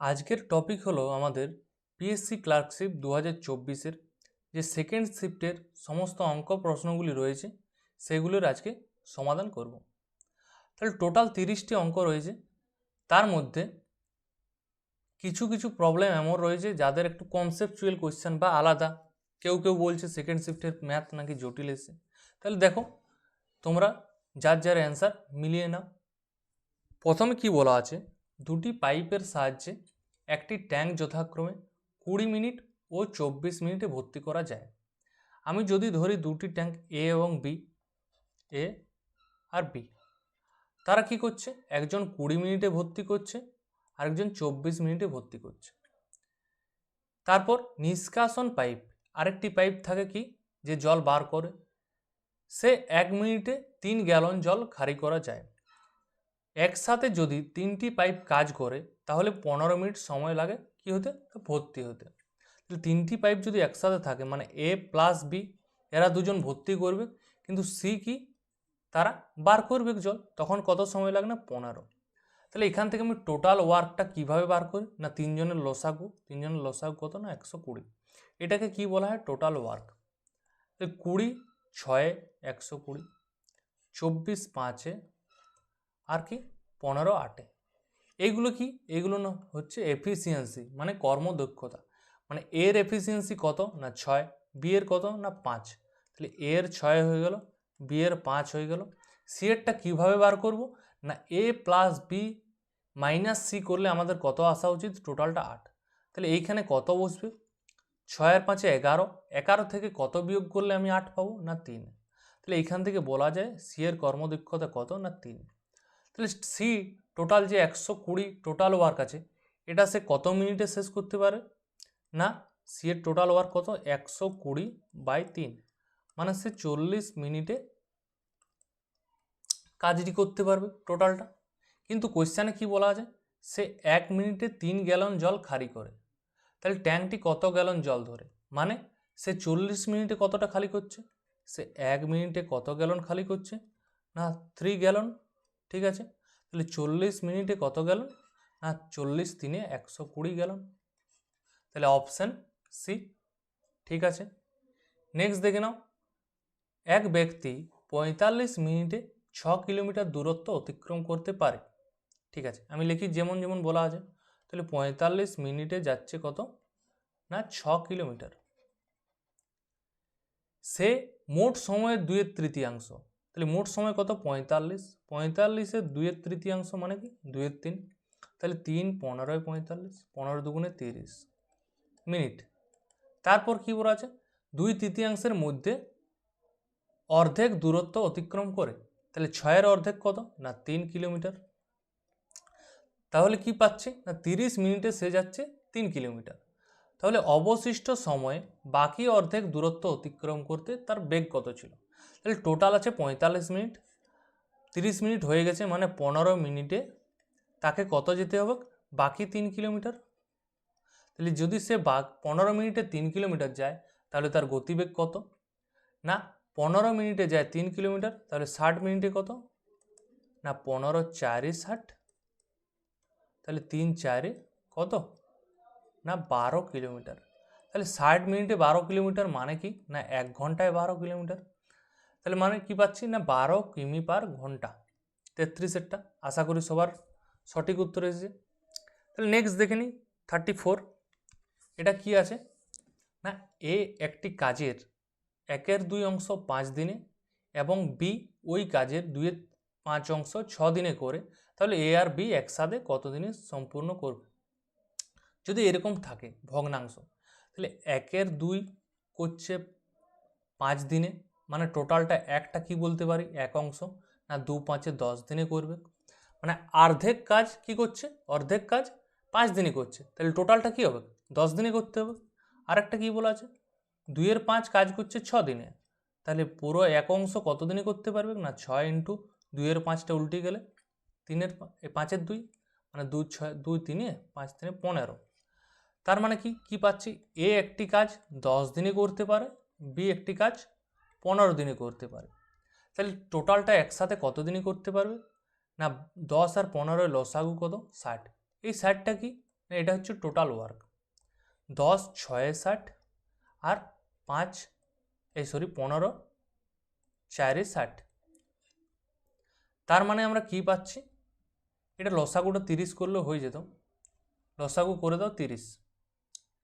আজকের টপিক হলো আমাদের পিএসসি ক্লার্কশিপ 2024-এর যে সেকেন্ড শিফটের সমস্ত অঙ্ক প্রশ্নগুলি রয়েছে সেগুলোর আজকে সমাধান করব। তাহলে টোটাল 30টি অঙ্ক রয়েছে, তার মধ্যে কিছু কিছু প্রবলেম এমন রয়েছে যাদের একটু কনসেপচুয়াল কোয়েশ্চেন বা আলাদা। কেউ কেউ বলছে সেকেন্ড শিফটের ম্যাথ নাকি জটিল এসে। তাহলে দেখো, তোমরা যার যার অ্যান্সার মিলিয়ে নাও। প্রথমে কি বলা আছে, দুটি পাইপের সাহায্যে একটি ট্যাঙ্ক যথাক্রমে 20 মিনিট ও 24 মিনিটে ভর্তি করা যায়। আমি যদি ধরি দুটি ট্যাঙ্ক এ এবং বি, এ আর বি, তারা কি করছে, একজন 20 মিনিটে ভর্তি করছে, আরেকজন 24 মিনিটে ভর্তি করছে। তারপর নিষ্কাশন পাইপ, আরেকটি পাইপ থাকে কি, যে জল বার করে, সে 1 মিনিটে 3 গ্যালন জল খালি করা যায়। একসাথে যদি 3টি পাইপ কাজ করে তাহলে 15 মিনিট সময় লাগে কি হতে, ভর্তি হতে। তাহলে 3টি পাইপ যদি একসাথে থাকে মানে এ প্লাস বি, এরা দুজন ভর্তি করবে, কিন্তু সি কি, তারা বার করবে জল, তখন কত সময় লাগে না, 15। তাহলে এখান থেকে আমি টোটাল ওয়ার্কটা কিভাবে বার করি না, তিনজনের লসাগু কত না, 120। এটাকে কি বলা হয়, টোটাল ওয়ার্ক। 20 6 120, 24 5 আর কি 15 8। এইগুলো কি, এইগুলো না হচ্ছে এফিসিয়েন্সি, মানে কর্মদক্ষতা। মানে এর এফিসিয়েন্সি কত না 6, বি এর কত না 5। তাহলে এর 6 হয়ে গেল, বি এর 5 হয়ে গেল। সি এরটা কীভাবে বার করব না, এ প্লাস বি মাইনাস সি করলে আমাদের কত আসা উচিত, টোটালটা 8। তাহলে এইখানে কত বসবে, 6 আর 5 11, 11 থেকে কত বিয়োগ করলে আমি 8 পাবো না 3। তাহলে এইখান থেকে বলা যায় সি এর কর্মদক্ষতা কত না 3। তাহলে সি টোটাল যে 120 টোটাল ওয়ার্ক আছে, এটা সে কত মিনিটে শেষ করতে পারে না, সি এর টোটাল ওয়ার্ক কত, 120/3, মানে সে 40 মিনিটে কাজটি করতে পারবে টোটালটা। কিন্তু কোয়েশ্চানে কি বলা আছে, সে 1 মিনিটে 3 গ্যালন জল খালি করে। তাহলে ট্যাঙ্কটি কত গ্যালন জল ধরে, মানে সে 40 মিনিটে কতটা খালি করছে, সে 1 মিনিটে কত গ্যালন খালি করছে না 3 গ্যালন। ঠিক আছে, তাহলে 40 মিনিটে কত গ্যালন না 40 3 120 গ্যালন। তাহলে অপশান সি ঠিক আছে। নেক্সট দেখে নাও, এক ব্যক্তি 45 মিনিটে 6 কিলোমিটার দূরত্ব অতিক্রম করতে পারে। ঠিক আছে, আমি লিখি যেমন যেমন বলা আছে। তাহলে 45 মিনিটে যাচ্ছে কত না 6 কিলোমিটার। সে মোট সময়ের 2/3, তাহলে মোট সময় কত 45, 45-এর 2/3 মানে কি 2/3। তাহলে 3 15 45, 15 দুগুণে 30 মিনিট। তারপর কি বলা আছে, 2/3 মধ্যে অর্ধেক দূরত্ব অতিক্রম করে। তাহলে 6-এর অর্ধেক কত না 3 কিলোমিটার। তাহলে কি পাচ্ছি না 30 মিনিটে সে যাচ্ছে 3 কিলোমিটার। তাহলে অবশিষ্ট সময়ে বাকি অর্ধেক দূরত্ব অতিক্রম করতে তার বেগ কত ছিল। তাহলে টোটাল আছে 45 মিনিট, 30 মিনিট হয়ে গেছে, মানে 15 মিনিটে তাকে কত যেতে হবে, বাকি 3 কিলোমিটার। তাহলে যদি সে 15 মিনিটে 3 কিলোমিটার যায় তাহলে তার গতিবেগ কত না, 15 মিনিটে যায় 3 কিলোমিটার, তাহলে 60 মিনিটে কত না 15 4 60, তাহলে 3 4 কত না 12 কিলোমিটার। তাহলে 60 মিনিটে 12 কিলোমিটার মানে কি না 1 ঘন্টায় 12 কিলোমিটার। তাহলে মানে কি পাচ্ছি না 12 কিমি পার ঘন্টা। 33-এরটা আশা করি সবার সঠিক উত্তর এসেছে। তাহলে নেক্সট দেখে নিই 34। এটা কি আছে না, এ একটি কাজের 1/2 অংশ 5 দিনে এবং বি ওই কাজের 2/5 অংশ 6 দিনে করে, তাহলে এ আর বি একসাথে কত দিনে সম্পূর্ণ করবে। যদি এরকম থাকে ভগ্নাংশ, তাহলে 1/2 করছে 5 দিনে, মানে টোটালটা একটা কি বলতে পারি 1 অংশ, না 2 5 10 দিনে করবে, মানে অর্ধেক কাজ কি করছে, অর্ধেক কাজ 5 দিনে করছে, তাহলে টোটালটা কি হবে 10 দিনে করতে হবে। আরেকটা কি বলা আছে, 2/5 কাজ করছে 6 দিনে, তাহলে পুরো 1 অংশ কত দিনে করতে পারবে না 6 ইন্টু 2/5টা উল্টে গেলে 5-এর 2, মানে 2 6 2 3 5 3 15। তার মানে কি কি পাচ্ছি, এ একটি কাজ 10 দিনে করতে পারে, বি একটি কাজ 15 দিনে করতে পারে। তাহলে টোটালটা একসাথে কত দিনে করতে পারবে না 10 আর 15 লসাগু কত 60। এই 60টা কি এটা হচ্ছে টোটাল ওয়ার্ক। 10 6 60 আর 15 4 60। তার মানে আমরা কি পাচ্ছি, এটা লসাগুটা 30 করলেও হয়ে যেত। লসাগু করে দাও 30,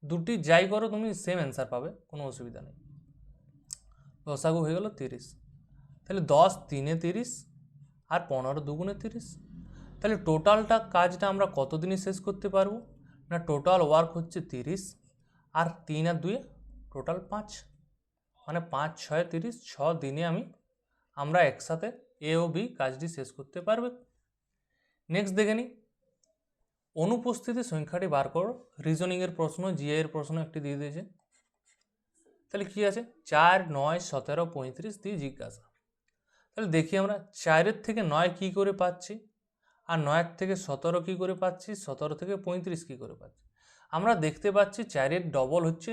দুটি যাই করো তুমি সেম অ্যান্সার পাবে, কোনো অসুবিধা নেই। লসাগু হয়ে গেল 30। তাহলে 10 3 30 আর 15 2 30। তাহলে টোটালটা কাজটা আমরা কত দিনে শেষ করতে পারবো না, টোটাল ওয়ার্ক হচ্ছে 30 আর 3 আর 2 টোটাল 5, মানে 5 6 30, 6 দিনে আমরা একসাথে এ ও বি কাজটি শেষ করতে পারবে। নেক্সট দেখে নিই, অনুপস্থিতি সংখ্যাটি বার করো। রিজনিংয়ের প্রশ্ন, জিআই এর প্রশ্ন একটি দিয়ে দিয়েছে। তাহলে কি আছে, 4 9 17 35 দিয়ে জিজ্ঞাসা। তাহলে দেখি আমরা 4-এর থেকে 9 কী করে পাচ্ছি, আর 9-এর থেকে 17 কী করে পাচ্ছি, 17 থেকে 35 কী করে পাচ্ছি। আমরা দেখতে পাচ্ছি 4-এর ডবল হচ্ছে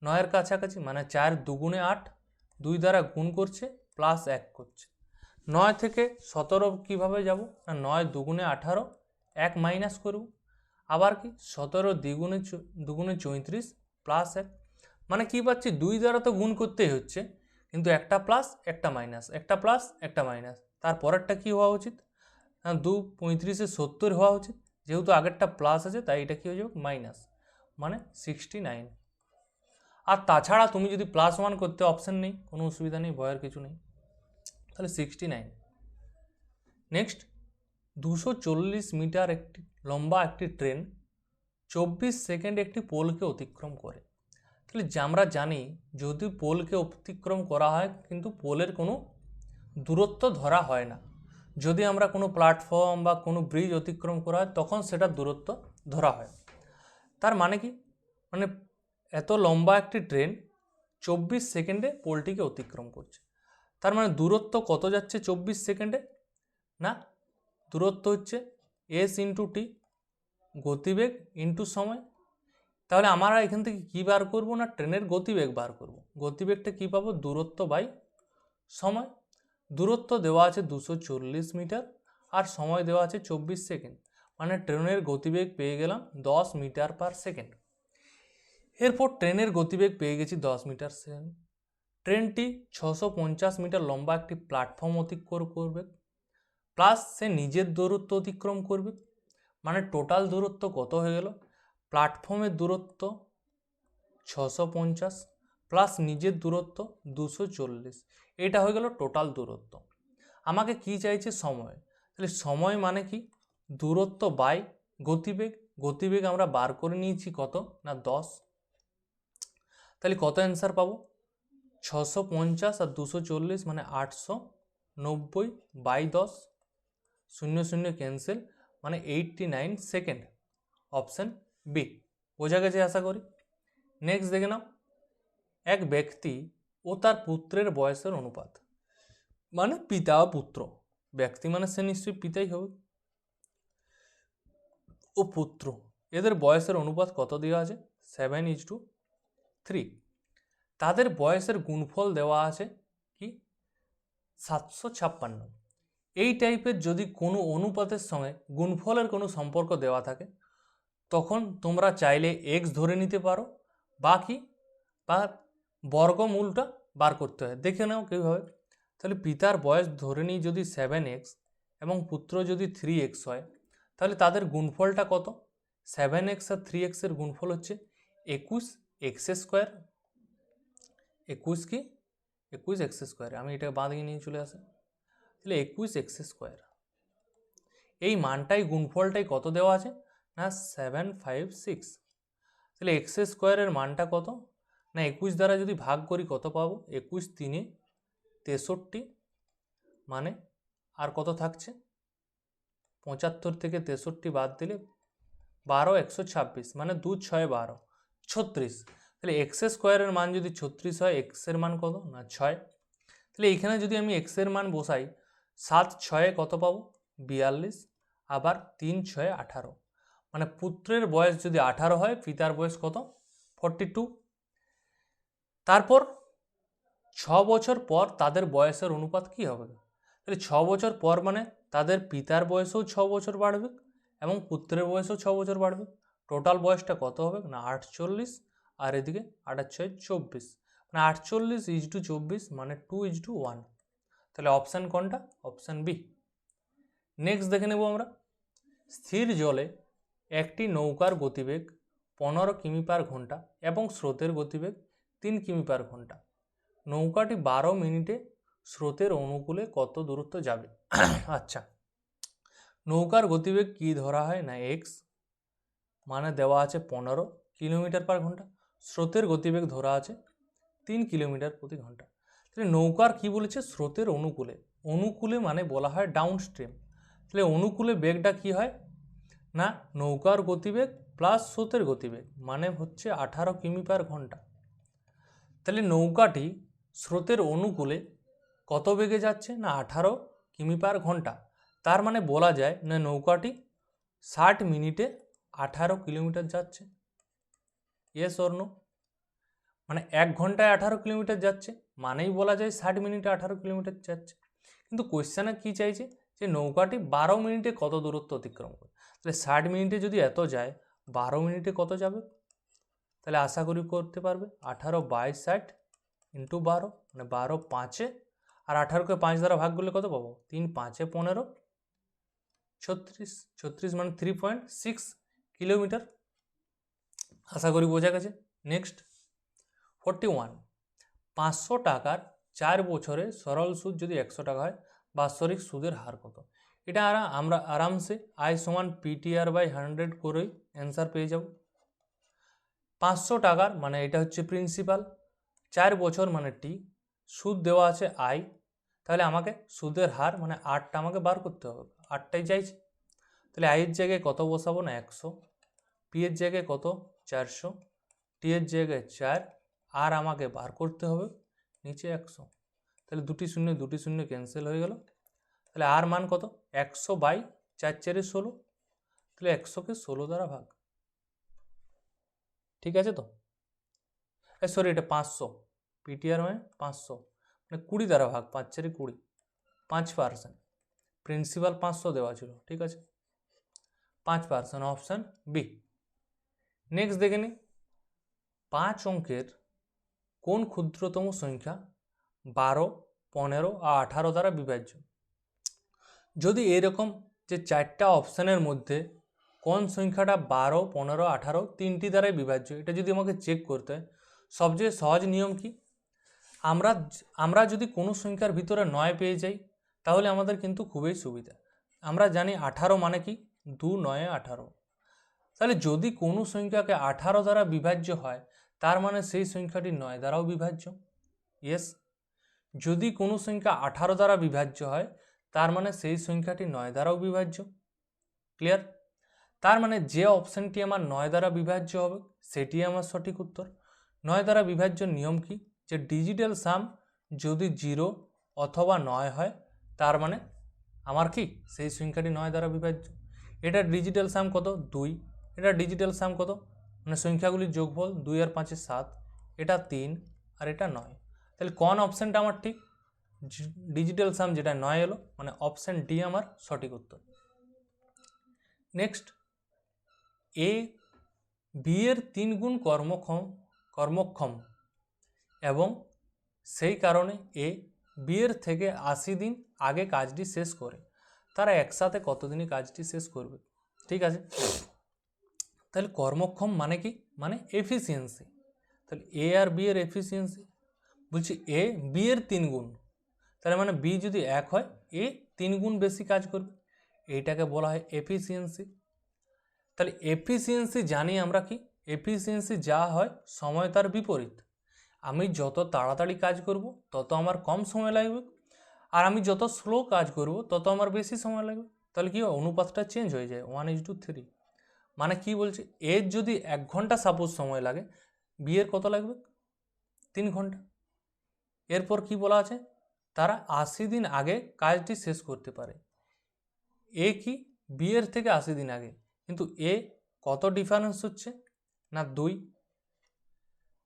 9-এর কাছাকাছি, মানে 4 2 8, 2 দ্বারা গুণ করছে প্লাস 1 করছে। 9 থেকে 17 কীভাবে যাব না, 9 2 18, 1 মাইনাস করব। আবার কি 17 2 34 প্লাস 1, মানে কি পাচ্ছি 2 দ্বারা তো গুণ করতেই হচ্ছে, কিন্তু একটা প্লাস একটা মাইনাস, একটা প্লাস একটা মাইনাস। তারপরেরটা কি হওয়া উচিত না, 2 35 70 হওয়া উচিত। যেহেতু আগেরটা প্লাস আছে তাই এটা কী হয়ে যাবে মাইনাস, মানে 69। আর তাছাড়া তুমি যদি +1 করতে অপশান নেই, কোনো অসুবিধা নেই, ভয়ের কিছু নেই। তাহলে 69। নেক্সট, 240 মিটার একটি লম্বা একটি ট্রেন 24 সেকেন্ড একটি পোলকে অতিক্রম করে। তাহলে আমরা জানি যদি পোলকে অতিক্রম করা হয় কিন্তু পোলের কোনো দূরত্ব ধরা হয় না। যদি আমরা কোনো প্ল্যাটফর্ম বা কোনো ব্রিজ অতিক্রম করা হয় তখন সেটার দূরত্ব ধরা হয়। তার মানে কি, মানে এত লম্বা একটি ট্রেন 24 সেকেন্ডে পোলটিকে অতিক্রম করছে। তার মানে দূরত্ব কত যাচ্ছে 24 সেকেন্ডে না, দূরত্ব হচ্ছে s ইন্টু টি, গতিবেগ ইন্টু সময়। তাহলে আমরা এখান থেকে কী বার করব না, ট্রেনের গতিবেগ বার করব। গতিবেগটা কী পাবো, দূরত্ব বাই সময়। দূরত্ব দেওয়া আছে 240 মিটার আর সময় দেওয়া আছে 24 সেকেন্ড, মানে ট্রেনের গতিবেগ পেয়ে গেলাম 10 মিটার পার সেকেন্ড। এরপর ট্রেনের গতিবেগ পেয়ে গেছি 10 মিটার সেকেন্ড। ট্রেনটি 650 মিটার লম্বা একটি প্ল্যাটফর্ম অতিক্রম করবে, প্লাস সে নিজের দূরত্ব অতিক্রম করবে, মানে টোটাল দূরত্ব কত হয়ে গেল, প্ল্যাটফর্মের দূরত্ব 650 প্লাস নিজের দূরত্ব 240, এটা হয়ে গেল টোটাল দূরত্ব। আমাকে কি চাইছে, সময়। তাহলে সময় মানে কি, দূরত্ব বাই গতিবেগ। গতিবেগ আমরা বার করে নিয়েছি কত না 10। তাহলে কত অ্যান্সার পাবো, 650 আর 240 মানে 890 বাই 10, 0 0 ক্যান্সেল, মানে 89 সেকেন্ড। Option B. বোঝা গেছে আশা করি। নেক্সট দেখে নাও, এক ব্যক্তি ও তার পুত্রের বয়সের অনুপাত, মানে পিতা ও পুত্র। ব্যক্তি মানে সে নিশ্চয়ই পিতাই হবে, ও পুত্র, এদের বয়সের অনুপাত কত দেওয়া আছে, 7:3। তাদের বয়সের গুণফল দেওয়া আছে কি 756। এই টাইপের যদি কোনো অনুপাতের সঙ্গে গুণফলের কোনো সম্পর্ক দেওয়া থাকে তখন তোমরা চাইলে এক্স ধরে নিতে পারো, বা বর্গমূলটা বার করতে হয়। দেখে নাও কীভাবে। তাহলে পিতার বয়স ধরে নিই যদি 7x এবং পুত্র যদি 3x হয়, তাহলে তাদের গুণফলটা কত, 7x আর 3x এর গুণফল হচ্ছে 21x²। 21 কি 21x², আমি এটা বাঁ দিকে নিয়ে চলে আসি। তাহলে 21x², এই মানটাই গুণফলটাই কত দেওয়া আছে না 756। তাহলে x² মানটা কত না 21 দ্বারা যদি ভাগ করি কত পাবো, 21 3 63, মানে আর কত থাকছে, 75 থেকে 63 বাদ দিলে 12 126, মানে 2 6 12 36। তাহলে x² মান যদি 36 হয়, x এর মান কত না 6। তাহলে এখানে যদি আমি x এর মান বসাই, 7 6 কত পাবো 42, আবার 3 6 18, মানে পুত্রের বয়স যদি 18 হয়, পিতার বয়স কত 42। তারপর 6 বছর পর তাদের বয়সের অনুপাত কি হবে, তাহলে 6 বছর পর মানে তাদের পিতার বয়সও 6 বছর বাড়বে এবং পুত্রের বয়সও 6 বছর বাড়বে, টোটাল বয়সটা কত হবে না 48, আর এদিকে 8 × 6 = 24, মানে 48:24 মানে 2:1। তাহলে অপশান কোনটা? Option B. নেক্সট দেখে নেব আমরা, স্থির জলে একটি নৌকার গতিবেগ 15 কিমি/ঘন্টা এবং স্রোতের গতিবেগ 3 কিমি/ঘন্টা। নৌকাটি 12 মিনিটে স্রোতের অনুকূলে কত দূরত্ব যাবে? আচ্ছা, নৌকার গতিবেগ কি ধরা হয় না এক্স, মানে দেওয়া আছে 15 কিলোমিটার/ঘন্টা, স্রোতের গতিবেগ ধরা আছে 3 কিলোমিটার/ঘন্টা। তাহলে নৌকার কি বলেছে? স্রোতের অনুকূলে। অনুকূলে মানে বলা হয় ডাউন স্ট্রিম। তাহলে অনুকূলে বেগটা কি হয় না নৌকার গতিবেগ প্লাস স্রোতের গতিবেগ, মানে হচ্ছে 18 কিমি/ঘন্টা। তাহলে নৌকাটি স্রোতের অনুকূলে কত বেগে যাচ্ছে না 18 কিমি/ঘন্টা। তার মানে বলা যায় না নৌকাটি 60 মিনিটে 18 কিলোমিটার যাচ্ছে। Yes or no? মানে 1 ঘন্টায় 18 কিলোমিটার যাচ্ছে, মানেই বলা যায় 60 মিনিটে 18 কিলোমিটার যাচ্ছে। কিন্তু কোয়েশ্চেনে কি চাইছে যে নৌকাটি 12 মিনিটে কত দূরত্ব অতিক্রম করে। তাহলে 60 মিনিটে যদি এত যায়, 12 মিনিটে কত যাবে? তাহলে আশা করি করতে পারবে। 18/60 × 12 মানে 12×5, আর 18কে 5 দ্বারা ভাগ করলে কত পাবো? 3×5 = 15, 36, 36 মানে 3.6 কিলোমিটার। আশা করি বোঝা গেছে। নেক্সট 41, 500 টাকার 4 বছরে সরল সুদ যদি 100 টাকা হয়, বাৎসরিক সুদের হার কত? এটা আমরা আরামসে I = PTR/100 করেই অ্যান্সার পেয়ে যাব। 500 টাকার মানে এটা হচ্ছে প্রিন্সিপাল, 4 বছর মানে টি, সুদ দেওয়া আছে আই, তাহলে আমাকে সুদের হার মানে 8টা আমাকে বার করতে হবে, 8টাই চাইছে। তাহলে আই এর জায়গায় কত বসাবো না 100, পি এর জায়গায় কত 400, টি এর জায়গায় 4, আর আমাকে বার করতে হবে নিচে 100। তাহলে 2টি শূন্য 2টি শূন্য ক্যান্সেল হয়ে গেল। তাহলে আর মান কত? 100/4×4 = 16। তাহলে 100কে 16 দ্বারা ভাগ। ঠিক আছে তো? সরি, এটা 500, পিটিআর মানে 500, মানে 20 দ্বারা ভাগ, 5×4 = 20, 5%। প্রিন্সিপাল 500 দেওয়া ছিল, ঠিক আছে, 5%, অপশান বি। নেক্সট দেখে নিই, 5 অঙ্কের কোন ক্ষুদ্রতম সংখ্যা 12, 15 আর 18 দ্বারা বিভাজ্য? যদি এরকম যে 4টা অপশানের মধ্যে কোন সংখ্যাটা 12, 15, 18 তিনটি দ্বারাই বিভাজ্য, এটা যদি আমাকে চেক করতে হয়, সবচেয়ে সহজ নিয়ম কি? আমরা যদি কোনো সংখ্যার ভিতরে 9 পেয়ে যাই, তাহলে আমাদের কিন্তু খুবই সুবিধা। আমরা জানি 18 মানে কি 2 × 9 = 18। তাহলে যদি কোনো সংখ্যাকে 18 দ্বারা বিভাজ্য হয়, তার মানে সেই সংখ্যাটি 9 দ্বারাও বিভাজ্য। ইয়েস, যদি কোনো সংখ্যা 18 দ্বারা বিভাজ্য হয়, তার মানে সেই সংখ্যাটি 9 দ্বারাও বিভাজ্য। ক্লিয়ার? তার মানে যে অপশানটি আমার 9 দ্বারা বিভাজ্য হবে সেটি আমার সঠিক উত্তর। 9 দ্বারা বিভাজ্যের নিয়ম কি? যে ডিজিটাল সাম যদি 0 অথবা 9 হয়, তার মানে আমার কি সেই সংখ্যাটি 9 দ্বারা বিভাজ্য। এটা ডিজিটাল সাম কত? 2। এটা ডিজিটাল সাম কত? মানে সংখ্যাগুলির যোগফল 2 আর 5 = 7, এটা 3 আর এটা 9। তাহলে কোন অপশানটা আমার ঠিক? ডিজিটাল সাম যেটা 9 এলো, মানে অপশান ডি আমার সঠিক উত্তর। নেক্সট, এ বি এর 3 গুণ কর্মক্ষম এবং সেই কারণে এ বি এর থেকে 80 দিন আগে কাজটি শেষ করে, তারা একসাথে কতদিনই কাজটি শেষ করবে? ঠিক আছে, তাহলে কর্মক্ষম মানে কি? মানে এফিসিয়েন্সি। তাহলে এ আর বি এর এফিসিয়েন্সি, বলছি এ বি এর 3 গুণ, তাহলে মানে বি যদি 1 হয়, এ 3 গুণ বেশি কাজ করবে, এইটাকে বলা হয় এফিসিয়েন্সি। তাহলে এফিসিয়েন্সি জানি আমরা কি? এফিসিয়েন্সি যা হয় সময় তার বিপরীত। আমি যত তাড়াতাড়ি কাজ করব তত আমার কম সময় লাগবে, আর আমি যত স্লো কাজ করব তত আমার বেশি সময় লাগবে। তাহলে কি অনুপাতটা চেঞ্জ হয়ে যায়, 1:3। মানে কি বলছে, এর যদি 1 ঘন্টা সাপোজ সময় লাগে, বি এর কত লাগবে? 3 ঘন্টা। এরপর কি বলা আছে? তারা 80 দিন আগে কাজটি শেষ করতে পারে। এ কি বি এর থেকে 80 দিন আগে, কিন্তু এ কত ডিফারেন্স হচ্ছে না 2।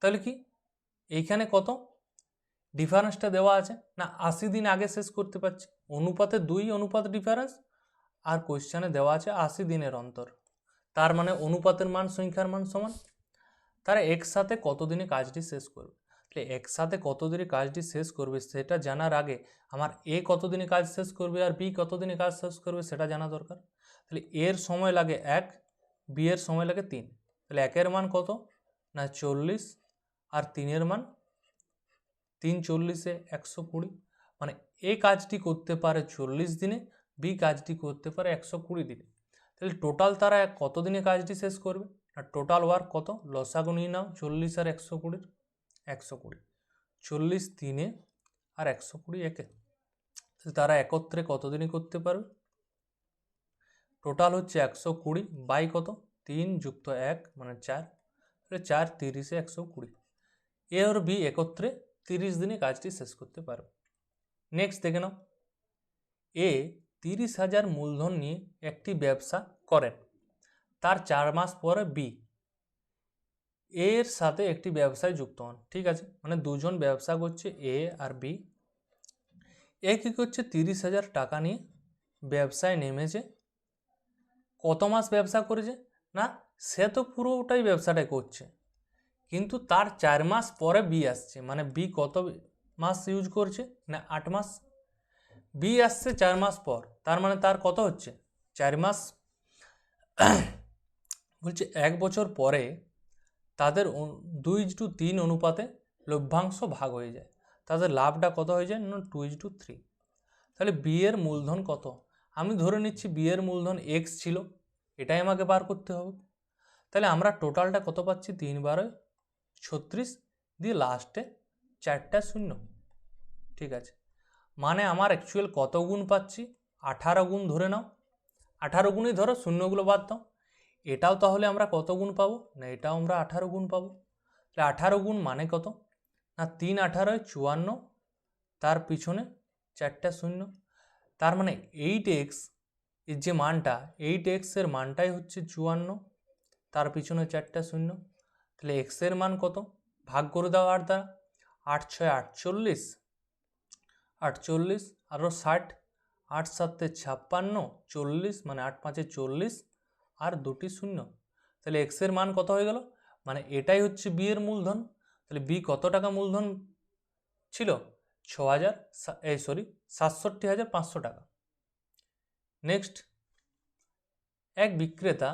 তাহলে কি এইখানে কত ডিফারেন্সটা দেওয়া আছে না 80 দিন আগে শেষ করতে পারছে, অনুপাতে 2 অনুপাত ডিফারেন্স, আর কোশ্চেনে দেওয়া আছে 80 দিনের অন্তর। তার মানে অনুপাতের মান সংখ্যার মান সমান। তারা একসাথে কত দিনে কাজটি শেষ করবে, তাহলে একসাথে কত দিনে কাজটি শেষ করবে সেটা জানার আগে আমার এ কত দিনে কাজ শেষ করবে আর বি কত দিনে কাজ শেষ করবে সেটা জানা দরকার। তাহলে এর সময় লাগে 1, বি এর সময় লাগে 3। তাহলে 1-এর মান কত না 40 আর 3-এর মান 3 40-এ 120। মানে এ কাজটি করতে পারে 40 দিনে, বি কাজটি করতে পারে 120 দিনে। তাহলে টোটাল তারা কত দিনে কাজটি শেষ করবে, আর টোটাল ওয়ার্ক কত, লসাগু নিয়ে নাও 40 আর 120, 120 40 3-এ আর 120 একে, তারা একত্রে কত দিনে করতে পারবে, টোটাল হচ্ছে 120 বাই কত 3 যুক্ত 1 মানে 4, তাহলে 4 30-এ 120। এ আর বি একত্রে 30 দিনে কাজটি শেষ করতে পারবে। নেক্সট দেখে নাও, এ 30,000 মূলধন নিয়ে একটি ব্যবসা করেন, তার 4 মাস পরে বি এর সাথে একটি ব্যবসায় যুক্ত হন। ঠিক আছে, মানে দুজন ব্যবসা করছে এ আর বি। এ কী করছে 30,000 টাকা নিয়ে ব্যবসায় নেমেছে, কত মাস ব্যবসা করেছে না সে তো পুরোটাই ব্যবসাটাই করছে, কিন্তু তার 4 মাস পরে বি আসছে, মানে বি কত মাস ইউজ করছে না 8 মাস, বি আসছে 4 মাস পর, তার মানে তার কত হচ্ছে 4 মাস। বলছে 1 বছর পরে তাদের 2:3 অনুপাতে লভ্যাংশ ভাগ হয়ে যায়, তাদের লাভটা কত হয়ে যায় না 2:3। তাহলে বি এর মূলধন কত, আমি ধরে নিচ্ছি বি এর মূলধন এক্স ছিল, এটাই আমাকে বার করতে হবে। তাহলে আমরা টোটালটা কত পাচ্ছি 3 × 36 দিয়ে লাস্টে 4টা শূন্য। ঠিক আছে, মানে আমার অ্যাকচুয়াল কত গুণ পাচ্ছি 18 গুণ ধরে নাও, 18 গুণই ধরো, শূন্যগুলো বাদ দাও। এটাও তাহলে আমরা কত গুণ পাবো না এটাও আমরা 18 গুণ পাবো। তাহলে 18 গুণ মানে কত না 3 18 54, তার পিছনে 4টা শূন্য, তার মানে 8x এর যে মানটা 8x এর মানটাই হচ্ছে 54, তার পিছনে 4টা শূন্য। তাহলে x এর মান কত, ভাগ করে দাও 8 দ্বারা, 8 6 48, 48 আরও 60, 8 7 56, 40 মানে 8 5 40 আর 2টি শূন্য। তাহলে x এর মান কত হয়ে গেল, মানে এটাই হচ্ছে বি এর মূলধন। তাহলে বি কত টাকা মূলধন ছিল 67,500 টাকা। নেক্সট, এক বিক্রেতা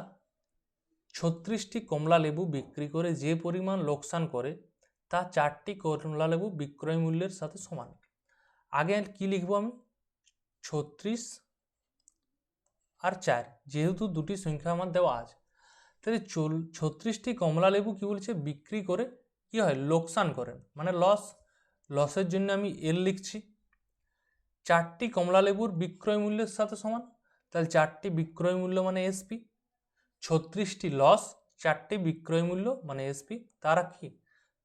36টি কমলা লেবু বিক্রি করে যে পরিমাণ লোকসান করে তা 4টি কমলা লেবু বিক্রয় মূল্যের সাথে সমান। আগে কি লিখবো আমি 36 আর 4, যেহেতু দুটি সংখ্যা আমার দেওয়া আছে, তাহলে 36টি কমলা লেবু কি বলছে বিক্রি করে কি হয় লোকসান করেন, মানে লসের জন্য আমি এল লিখছি। 4টি কমলা লেবুর বিক্রয় মূল্যের সাথে সমান, তাহলে 4টি বিক্রয় মূল্য মানে এসপি, 36টি লস 4টি বিক্রয় মূল্য মানে এসপি, তারা কি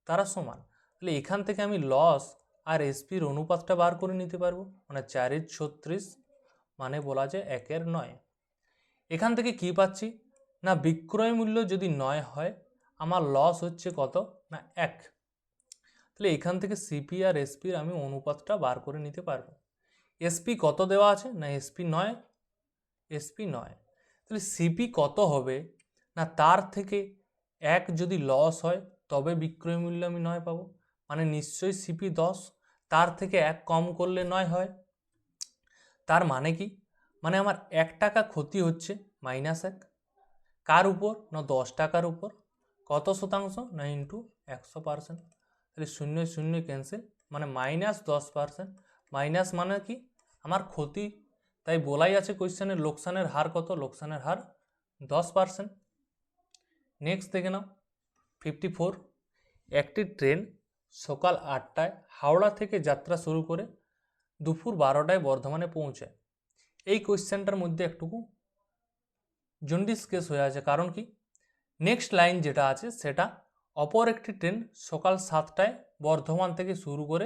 তারা সমান। তাহলে এখান থেকে আমি লস আর এসপির অনুপাতটা বার করে নিতে পারবো, মানে 4/36 মানে বলা যায় 1/9। এখান থেকে কি পাচ্ছি না বিক্রয় মূল্য যদি 9 হয় আমার লস হচ্ছে কত না 1। তাহলে এখান থেকে সিপি আর এসপির আমি অনুপাতটা বার করে নিতে পারবো। এসপি কত দেওয়া আছে না এসপি 9, এসপি 9। তাহলে সিপি কত হবে না তার থেকে 1 যদি লস হয় তবে বিক্রয় মূল্য আমি 9 পাবো, মানে নিশ্চয়ই সিপি 10, তার থেকে 1 কম করলে 9 হয়। তার মানে কি, মানে আমার 1 টাকা ক্ষতি হচ্ছে -1, কার উপর না 10 টাকার উপর, কত শতাংশ না ইন্টু 100%। তাহলে 0 0 ক্যান্সেল, মানে -10%, মাইনাস মানে কি আমার ক্ষতি, তাই বলাই আছে কোয়েশ্চেনের লোকসানের হার কত, লোকসানের হার 10%। নেক্সট দেখে নাও 54, একটি ট্রেন সকাল 8টায় হাওড়া থেকে যাত্রা শুরু করে দুপুর 12টায় বর্ধমানে পৌঁছায়। এই কোয়েশ্চেনটার মধ্যে একটুকু জন্ডিস কেস হয়ে আছে, কারণ কি নেক্সট লাইন যেটা আছে সেটা অপর একটি ট্রেন সকাল 7টায় বর্ধমান থেকে শুরু করে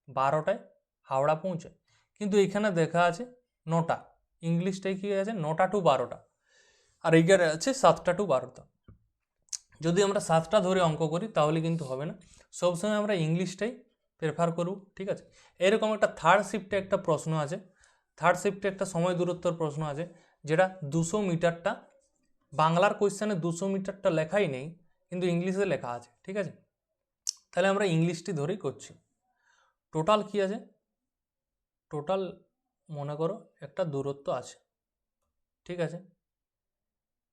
12টায় হাওড়া পৌঁছায়, কিন্তু এখানে দেখা আছে 9টা, ইংলিশটাই কি আছে 9টা টু 12টা, আর এইখানে আছে 7টা টু 12টা। যদি আমরা 7টা ধরে অঙ্ক করি তাহলে কিন্তু হবে না, সবসময় আমরা ইংলিশটাই প্রেফার করব। ঠিক আছে, এরকম একটা থার্ড শিফটে একটা প্রশ্ন আছে, থার্ড শিফটে একটা সময় দূরত্বর প্রশ্ন আছে, যেটা 200 মিটারটা বাংলার কোয়েশ্চেনে 200 মিটারটা লেখাই নেই, কিন্তু ইংলিশে লেখা আছে। ঠিক আছে, তাহলে আমরা ইংলিশটি ধরেই করছি। টোটাল কি আছে, টোটাল মনে করো একটা দূরত্ব আছে। ঠিক আছে,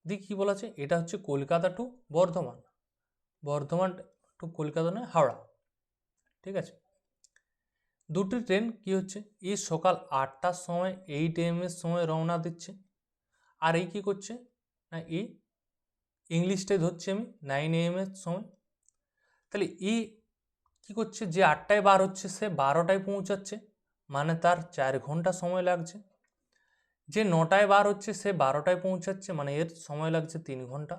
দিক কী বলা আছে, এটা হচ্ছে কলকাতা টু বর্ধমান, বর্ধমান টু কলকাতা নয়, হাওড়া। ঠিক আছে, দুটি ট্রেন কি হচ্ছে, এই সকাল 8টার সময় 8 AM এর সময় রওনা দিচ্ছে, আর এই কী করছে না, এই ইংলিশটাই ধরছি আমি 9 AM এর সময়। তাহলে এই কী করছে, যে 8টায় বার হচ্ছে সে 12টায় পৌঁছাচ্ছে, মানে তার 4 ঘন্টা সময় লাগছে। যে 9টায় বার হচ্ছে সে 12টায় পৌঁছাচ্ছে, মানে এর সময় লাগছে 3 ঘন্টা।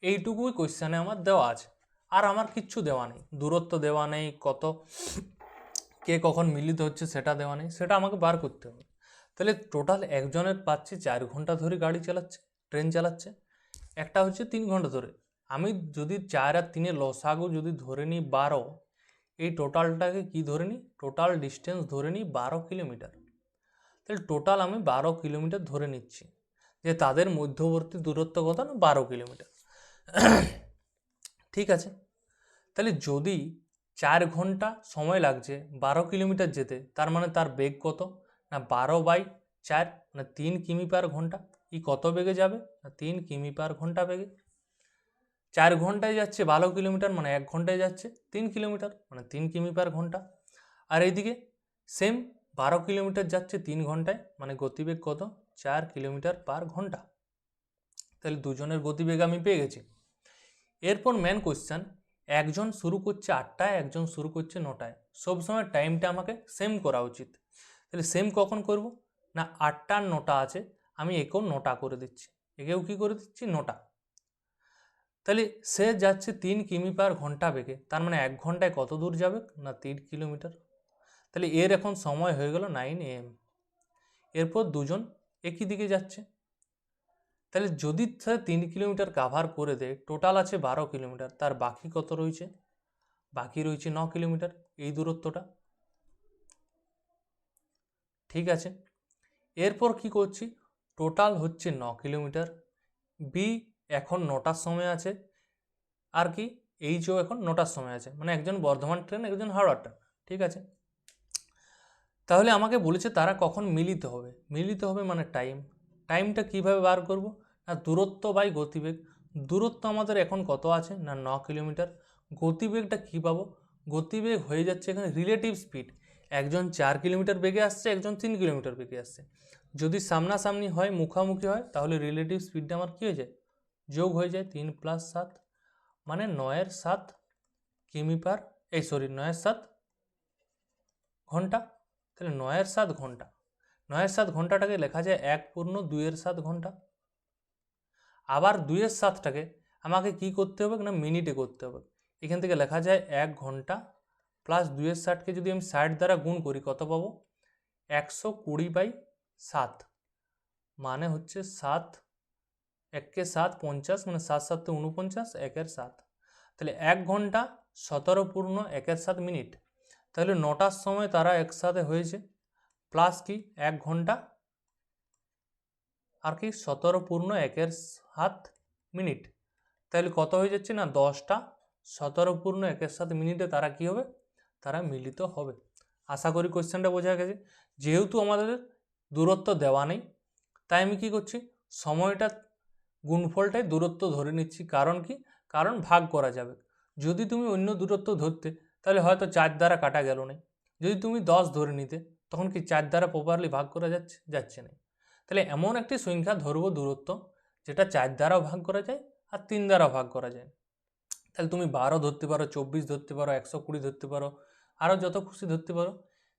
এইটুকুই কোয়েশ্চেনে আমার দেওয়া আছে, আর আমার কিচ্ছু দেওয়া নেই, দূরত্ব দেওয়া নেই, কত কে কখন মিলিত হচ্ছে সেটা দেওয়া নেই, সেটা আমাকে বার করতে হবে। তাহলে টোটাল একজনের পাচ্ছি 4 ঘন্টা ধরে গাড়ি চালাচ্ছে, ট্রেন চালাচ্ছে, একটা হচ্ছে 3 ঘন্টা ধরে। আমি যদি 4 আর 3 লসাগু যদি ধরে নিই 12, এই টোটালটাকে কি ধরে নিই, টোটাল ডিস্টেন্স ধরে নিই 12 কিলোমিটার। তাহলে টোটাল আমি 12 কিলোমিটার ধরে নিচ্ছি, যে তাদের মধ্যবর্তী দূরত্ব কত না 12 কিলোমিটার। ঠিক আছে, তাহলে যদি 4 ঘন্টা সময় লাগছে 12 কিলোমিটার যেতে, তার মানে তার বেগ কত না 12/4, মানে 3 কিমি পার ঘন্টা। ই কত বেগে যাবে না 3 কিমি পার ঘন্টা বেগে। 4 ঘন্টায় যাচ্ছে 12 কিলোমিটার, মানে 1 ঘন্টায় যাচ্ছে 3 কিলোমিটার, মানে 3 কিমি পার ঘন্টা। আর এইদিকে সেম 12 কিলোমিটার যাচ্ছে 3 ঘন্টায়, মানে গতিবেগ কত 4 কিলোমিটার পার ঘন্টা। তাহলে দুজনের গতিবেগ আমি পেয়ে গেছি। এরপর মেন কোয়েশ্চেন, একজন শুরু করছে 8টায়, একজন শুরু করছে 9টায়, সবসময় টাইমটা আমাকে সেম করা উচিত। তাহলে সেম কখন করব না 8টা আর 9টা আছে, আমি একেও 9টা করে দিচ্ছি, একেও কি করে দিচ্ছি 9টা। তাহলে সে যাচ্ছে 3 কিমি পার ঘন্টা বেগে, তার মানে 1 ঘন্টায় কত দূর যাবে না 3 কিলোমিটার। তাহলে এর এখন সময় হয়ে গেল 9 AM। এরপর দুজন একই দিকে যাচ্ছে, তাহলে যদি সে 3 কিলোমিটার কাভার করে দেয়, টোটাল আছে 12 কিলোমিটার, তার বাকি কত রয়েছে, বাকি রয়েছে 9 কিলোমিটার, এই দূরত্বটা। ঠিক আছে, এরপর কি করছি, টোটাল হচ্ছে 9 কিলোমিটার, বি এখন 9টার সময় আছে, আর কি এইচও এখন 9টার সময় আছে, মানে একজন বর্ধমান ট্রেন, একজন হাওড়া ট্রেন। ঠিক আছে, তাহলে আমাকে বলেছে তারা কখন মিলিত হবে, মিলিত হবে মানে টাইমটা কিভাবে বার করব না দূরত্ব বাই গতিবেগ। দূরত্ব আমাদের এখন কত আছে না 9 কিলোমিটার, গতিবেগটা কী পাবো, গতিবেগ হয়ে যাচ্ছে এখানে রিলেটিভ স্পিড, একজন 4 কিলোমিটার বেগে আসছে, একজন 3 কিলোমিটার বেগে আসছে। যদি সামনাসামনি হয়, মুখামুখি হয়, তাহলে রিলেটিভ স্পিডটা আমার কী হয়ে যায়, যোগ হয়ে যায়, 3 + 7, মানে 9-এর 7 কিমি পার 9-এর 7 ঘন্টা। তাহলে 9-এর 7 ঘন্টা, 9-এর 7 ঘন্টাটাকে লেখা যায় 1 × 2-এর 7 ঘন্টা। আবার 2-এর 7টাকে আমাকে কি করতে হবে না মিনিটে করতে হবে। এখান থেকে লেখা যায় 1 ঘন্টা প্লাস 2-এর 7কে যদি আমি 60 দ্বারা গুণ করি কত পাবো, 120/7, মানে হচ্ছে 7 1-কে 7 50, মানে 7 7 49, 1-এর 7, তাহলে 1 ঘন্টা 17 পূর্ণ 1-এর 7 মিনিট। তাহলে 9টার সময় তারা একসাথে হয়েছে, প্লাস কি 1 ঘন্টা আর কি 17 পূর্ণ 1-এর 7 মিনিট, তাহলে কত হয়ে যাচ্ছে না 10টা 17 পূর্ণ 1-এর 7 মিনিটে তারা কি হবে, তারা মিলিত হবে। আশা করি কোশ্চেনটা বোঝা গেছে। যেহেতু আমাদের দূরত্ব দেওয়া নেই, তাই আমি কি করছি, সময়টা গুণফলটাই দূরত্ব ধরে নিচ্ছি। কারণ কি, কারণ ভাগ করা যাবে। যদি তুমি অন্য দূরত্ব ধরতে, তাহলে হয়তো 4 দ্বারা কাটা গেল না। যদি তুমি 10 ধরে নিতে, তখন কি 4 দ্বারা প্রপারলি ভাগ করা যাচ্ছে না। তাহলে এমন একটি সংখ্যা ধরবো দূরত্ব, যেটা 4 দ্বারাও ভাগ করা যায় আর 3 দ্বারাও ভাগ করা যায়। তাহলে তুমি 12 ধরতে পারো, 24 ধরতে পারো, 120 ধরতে পারো, আরও যত খুশি ধরতে পারো।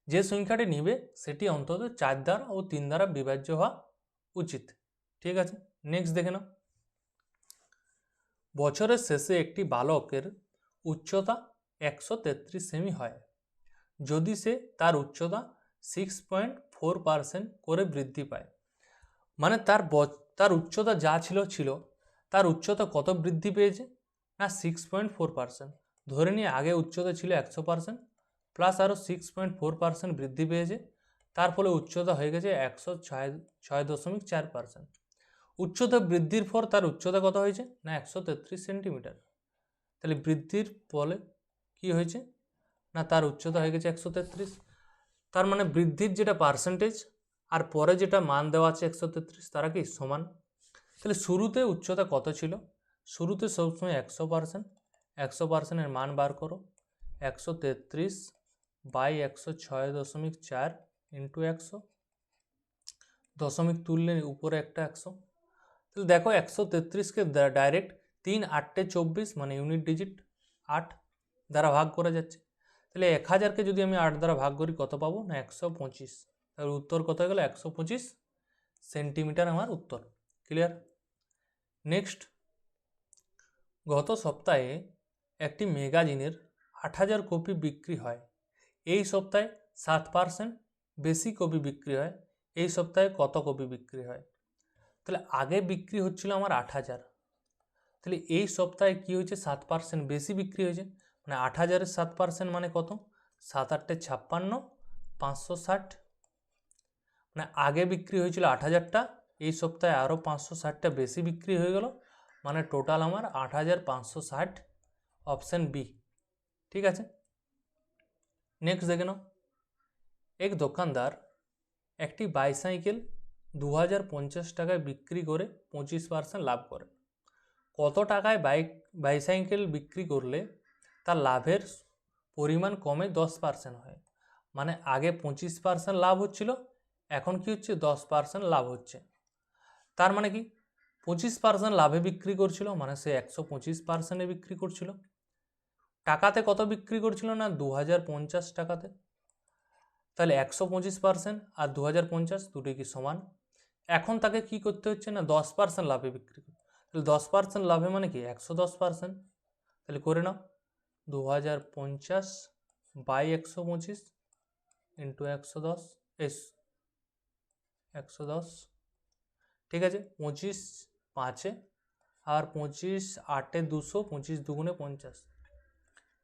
যে সংখ্যাটি নিবে সেটি অন্তত 4 দ্বারা ও 3 দ্বারা বিভাজ্য হওয়া উচিত। ঠিক আছে, নেক্সট দেখে নাও। বছরের শেষে একটি বালকের উচ্চতা 133 সেমি হয়, যদি সে তার উচ্চতা 6.4% করে বৃদ্ধি পায়। মানে তার উচ্চতা যা ছিল তার উচ্চতা কত বৃদ্ধি পেয়েছে না 6.4%। ধরে নিয়ে আগে উচ্চতা ছিল 100%, প্লাস আরও 6.4% বৃদ্ধি পেয়েছে, তার ফলে উচ্চতা হয়ে গেছে 106.4%। উচ্চতা বৃদ্ধির পর তার উচ্চতা কত হয়েছে না 133 সেন্টিমিটার। তাহলে বৃদ্ধির ফলে কি হয়েছে না তার উচ্চতা হয়ে গেছে 133। তার মানে বৃদ্ধির যেটা পার্সেন্টেজ আর পরে যেটা মান দেওয়া আছে 133 তারা কি সমান। তাহলে শুরুতে উচ্চতা কত ছিল, শুরুতে সবসময় 100%, 100%-এর মান বার করো, 133 বাই 106.4 ইন্টু 100, দশমিক তুললে উপরে একটা 100। তাহলে দেখো 133কে ডাইরেক্ট 3 8 24 মানে ইউনিট ডিজিট 8 দ্বারা ভাগ করা যাচ্ছে। তাহলে 1000কে যদি আমি 8 দ্বারা ভাগ করি কত পাবো না 125। তাহলে উত্তর কত হয়ে গেল 125 সেন্টিমিটার আমার উত্তর। ক্লিয়ার। নেক্সট, গত সপ্তাহে একটি ম্যাগাজিনের 8000 কপি বিক্রি হয়, এই সপ্তাহে 7% বেশি কপি বিক্রি হয়, এই সপ্তাহে কত কপি বিক্রি হয়। তাহলে আগে বিক্রি হচ্ছিল আমার 8000, তাহলে এই সপ্তাহে কি হয়েছে 7% বেশি বিক্রি হয়েছে, মানে 8000-এর 7% মানে কত 7 8 56 560। মানে আগে বিক্রি হয়েছিল 8000টা, এই সপ্তাহে আরও 560টা বেশি বিক্রি হয়ে গেল, মানে টোটাল আমার 8560, অপশান বি। ঠিক আছে। নেক্সট দেখে নাও, এক দোকানদার একটি বাইসাইকেল 2050 টাকায় বিক্রি করে 25% লাভ করে। কত টাকায় বাইসাইকেল বিক্রি করলে তার লাভের পরিমাণ কমে 10% হয়। মানে আগে 25% লাভ হচ্ছিল, এখন কি হচ্ছে 10% লাভ হচ্ছে। তার মানে কি 25% লাভে বিক্রি করছিল, মানে সে 125%-এ বিক্রি করছিল। টাকাতে কত বিক্রি করছিল না 2050 টাকাতে। তাহলে 125% আর 2050 দুটোই কি সমান। এখন তাকে কি করতে হচ্ছে না 10% লাভে বিক্রি করতে। তাহলে 10% লাভে মানে কি 110%। তাহলে করে নাও 2050 বাই 125 ইন্টু 110 110। ঠিক আছে, 25 5-এ আর 25 8-এ 200, 25 দুগুণে 50,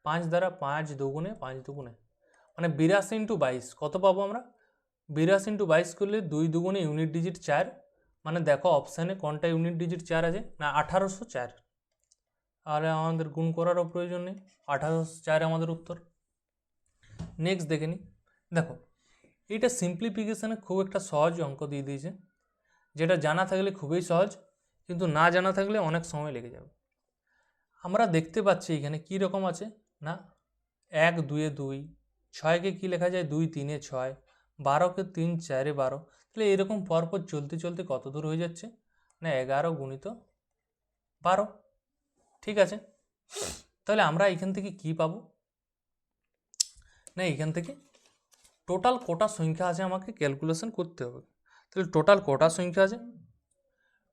5 দ্বারা 5 দুগুণে 5 দুগুণে মানে 82 ইন্টু 22 কত পাবো আমরা 82 ইন্টু 22 করলে 2 দুগুণে ইউনিট ডিজিট 4, মানে দেখো অপশানে কোনটা ইউনিট ডিজিট 4 আছে না 1804। তাহলে আমাদের গুণ করারও প্রয়োজন নেই, 1804 আমাদের উত্তর। নেক্সট দেখে নিই, দেখো এটা সিম্পলিফিকেশানে খুব একটা সহজ অঙ্ক দিয়ে দিয়েছে, যেটা জানা থাকলে খুবই সহজ, কিন্তু না জানা থাকলে অনেক সময় লেগে যাবে। আমরা দেখতে পাচ্ছি এখানে কি রকম আছে না 1 2-এ 2, 6-কে কি লেখা যায় 2 3-এ 6, 12-কে 3 4-এ 12। তাহলে এরকম পরপর চলতে চলতে কত দূর হয়ে যাচ্ছে না 11 গুণিত 12। ঠিক আছে, তাহলে আমরা এখান থেকে কি পাবো না এখান থেকে টোটাল কটা সংখ্যা আছে আমাকে ক্যালকুলেশন করতে হবে। তাহলে টোটাল কটা সংখ্যা আছে,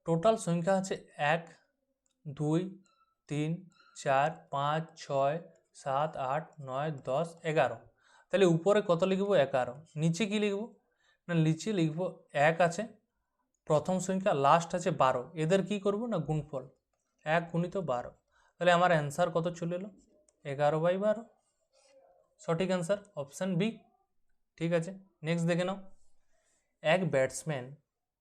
টোটাল সংখ্যা আছে 1 2 3 4 5 6 7 8 9 10 11। তাহলে উপরে কত লিখব 11, নিচে কি লিখব না নিচে লিখব 1 আছে প্রথম সংখ্যা, লাস্ট আছে 12, এদের কি করব না গুণফল 1 গুণিত 12। তাহলে আমার অ্যান্সার কত চলে এলো 11/12, সঠিক অ্যান্সার অপশান বি। ঠিক আছে, নেক্সট দেখে নাও, এক ব্যাটসম্যান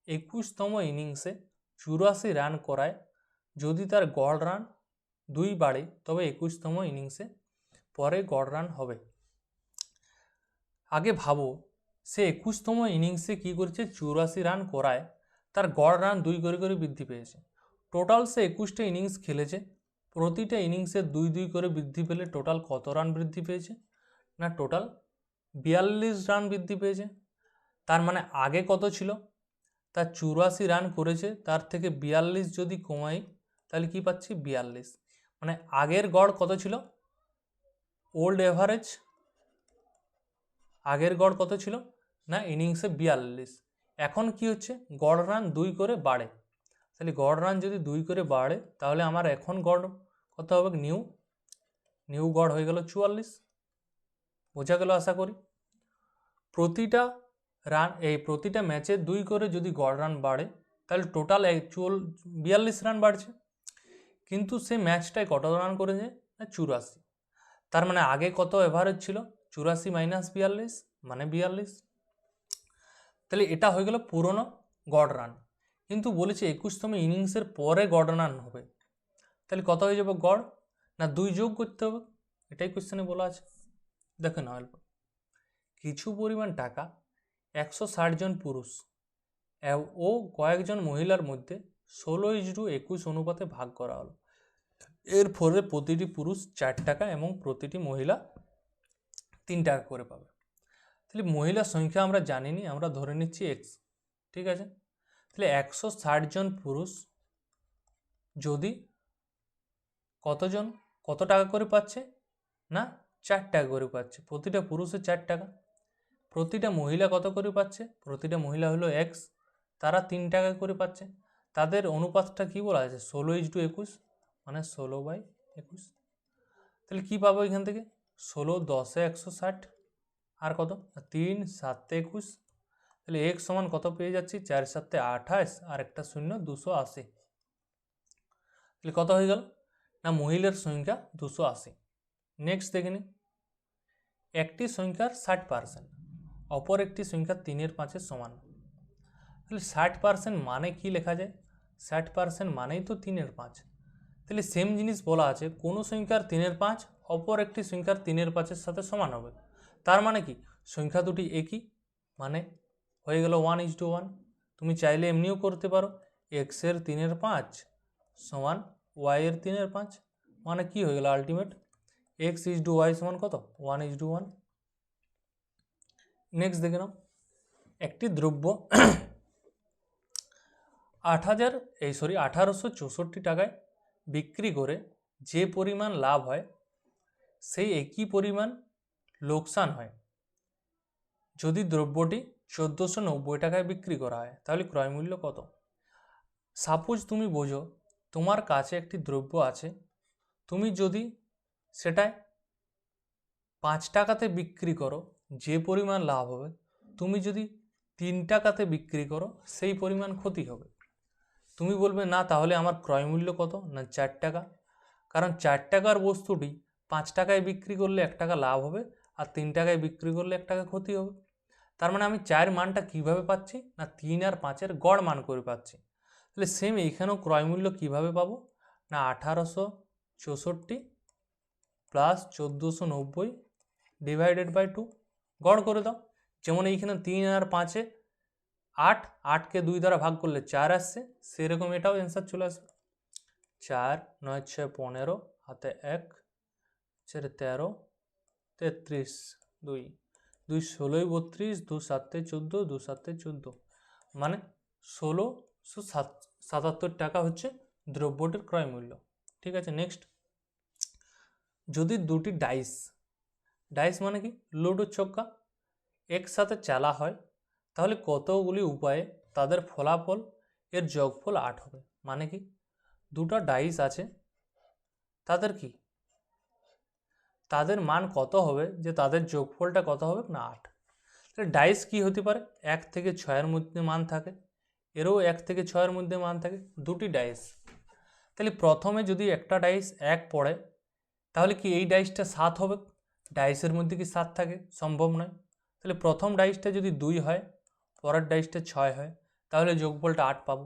21তম ইনিংসে 84 রান করায়, যদি তার গড় রান 2 বাড়ে তবে 21তম ইনিংসে পরে গড় রান হবে। আগে ভাবো সে 21তম ইনিংসে কী করেছে 84 রান করায় তার গড় রান 2 করে করে বৃদ্ধি পেয়েছে। টোটাল সে 21টা ইনিংস খেলেছে, প্রতিটা ইনিংসে 2 2 করে বৃদ্ধি পেলে টোটাল কত রান বৃদ্ধি পেয়েছে না টোটাল 42 রান বৃদ্ধি পেয়েছে। তার মানে আগে কত ছিল তার 84 রান করেছে, তার থেকে 42 যদি কমাই তাহলে কি পাচ্ছি 42। মানে আগের গড় কত ছিল ওল্ড এভারেজ, আগের গড় কত ছিল না ইনিংসে 42, এখন কি হচ্ছে গড় রান 2 করে বাড়ে। তাহলে গড় রান যদি 2 করে বাড়ে তাহলে আমার এখন গড় কত হবে নিউ গড় হয়ে গেল 44। বোঝা গেল আশা করি। প্রতিটা রান প্রতিটা ম্যাচে 2 করে যদি গড় রান বাড়ে তাহলে টোটাল 42 রান বাড়ছে, কিন্তু সে ম্যাচটায় কত রান করেছে না 84। তার মানে আগে কত এভারেজ ছিল 84 মাইনাস 42 মানে 42। তাহলে এটা হয়ে গেল পুরনো গড় রান। কিন্তু বলেছে 21তম ইনিংসের পরে গড় রান হবে, তাহলে কত হয়ে যাবে গড়, না 2 যোগ করতে হবে, এটাই কোশ্চেনে বলা আছে। দেখে নাও অল্প, কিছু পরিমাণ টাকা 160 জন পুরুষ ও কয়েকজন মহিলার মধ্যে 16:21 অনুপাতে ভাগ করা হলো। এর ফলে প্রতিটি পুরুষ 4 টাকা এবং প্রতিটি মহিলা 3 টাকা করে পাবে। তাহলে মহিলার সংখ্যা আমরা জানিনি, আমরা ধরে নিচ্ছি এক্স, ঠিক আছে। তাহলে 160 জন পুরুষ যদি কত টাকা করে পাচ্ছে, না 4 টাকা করে পাচ্ছে, প্রতিটা পুরুষে 4 টাকা। প্রতিটা মহিলা কত করে পাচ্ছে, প্রতিটা মহিলা হলো এক্স, তারা 3 টাকা করে পাচ্ছে। তাদের অনুপাতটা কি বলা আছে, 16:21, মানে 16/21। তাহলে কি পাবো এখান থেকে, 16 10 160 আর কত 3 7 21, তাহলে এক সমান কত পেয়ে যাচ্ছি, 4 7 28 আর একটা শূন্য 280। তাহলে কত হয়ে গেল, না মহিলার সংখ্যা 280। নেক্সট দেখে নিই, একটি সংখ্যার 60%, অপর একটি সংখ্যা 3/5 সমান। তাহলে 60% মানে কি লেখা যায়, 60% মানেই তো 3/5। তাহলে সেম জিনিস বলা আছে, কোনো সংখ্যার 3/5 অপর একটি সংখ্যার 3/5 সাথে সমান হবে, তার মানে কি সংখ্যা দুটি একই, মানে হয়ে গেল 1:1। তুমি চাইলে এমনিও করতে পারো, এক্স এর 3/5 সমান ওয়াই এর 3/5, মানে কি হয়ে গেল আলটিমেট x:y সমান কত 1:1। নেক্সট দেখে নাও, একটি দ্রব্য 1864 টাকায় বিক্রি করে যে পরিমাণ লাভ হয় সেই একই পরিমাণ লোকসান হয় যদি দ্রব্যটি 1490 টাকায় বিক্রি করা হয়, তাহলে ক্রয় মূল্য কত। সাপোজ তুমি বোঝো তোমার কাছে একটি দ্রব্য আছে, তুমি যদি সেটায় 5 টাকাতে বিক্রি করো যে পরিমাণ লাভ হবে, তুমি যদি 3 টাকাতে বিক্রি করো সেই পরিমাণ ক্ষতি হবে। তুমি বলবে না তাহলে আমার ক্রয় মূল্য কত, না 4 টাকা, কারণ 4 টাকার বস্তুটি 5 টাকায় বিক্রি করলে 1 টাকা লাভ হবে আর 3 টাকায় বিক্রি করলে 1 টাকা ক্ষতি হবে। তার মানে আমি 4 মানটা কিভাবে পাচ্ছি, না 3 আর 5-এর গড় মান করে পাচ্ছি। তাহলে সেম এইখানেও ক্রয় মূল্য কীভাবে পাবো, না 1864 প্লাস 1490 ডিভাইডেড বাই 2, গড় করে দাও। যেমন এইখানে 3 আর 5-এ 8, 8কে 2 দ্বারা ভাগ করলে 4 আসছে, সেরকম এটাও অ্যান্সার চলে আসবে। 4 9 6 15 হাতে 1 4 13 33 2 2 16 32 2 7 14 2 7 14, মানে 1677 টাকা হচ্ছে দ্রব্যটির ক্রয় মূল্য। ঠিক আছে। নেক্সট, যদি দুটি ডাইস মানে কি লুডো ছক্কা একসাথে চালা হয় তাহলে কতগুলি উপায়ে তাদের ফলাফল এর যোগফল 8 হবে। মানে কি দুটো ডাইস আছে, তাদের মান কত হবে, যে তাদের যোগফলটা কত হবে, না 8। তাহলে ডাইস কি হতে পারে, 1 থেকে 6-এর মধ্যে মান থাকে, এরও 1 থেকে 6-এর মধ্যে মান থাকে, দুটি ডাইস। তাহলে প্রথমে যদি একটা ডাইস 1 পড়ে তাহলে কি এই ডাইসটা 7 হবে, ডাইসের মধ্যে কি 7 থাকে, সম্ভব নয়। তাহলে প্রথম ডাইসটা যদি 2 হয়, পরের ডাইসটা 6 হয়, তাহলে যোগফলটা 8 পাবো।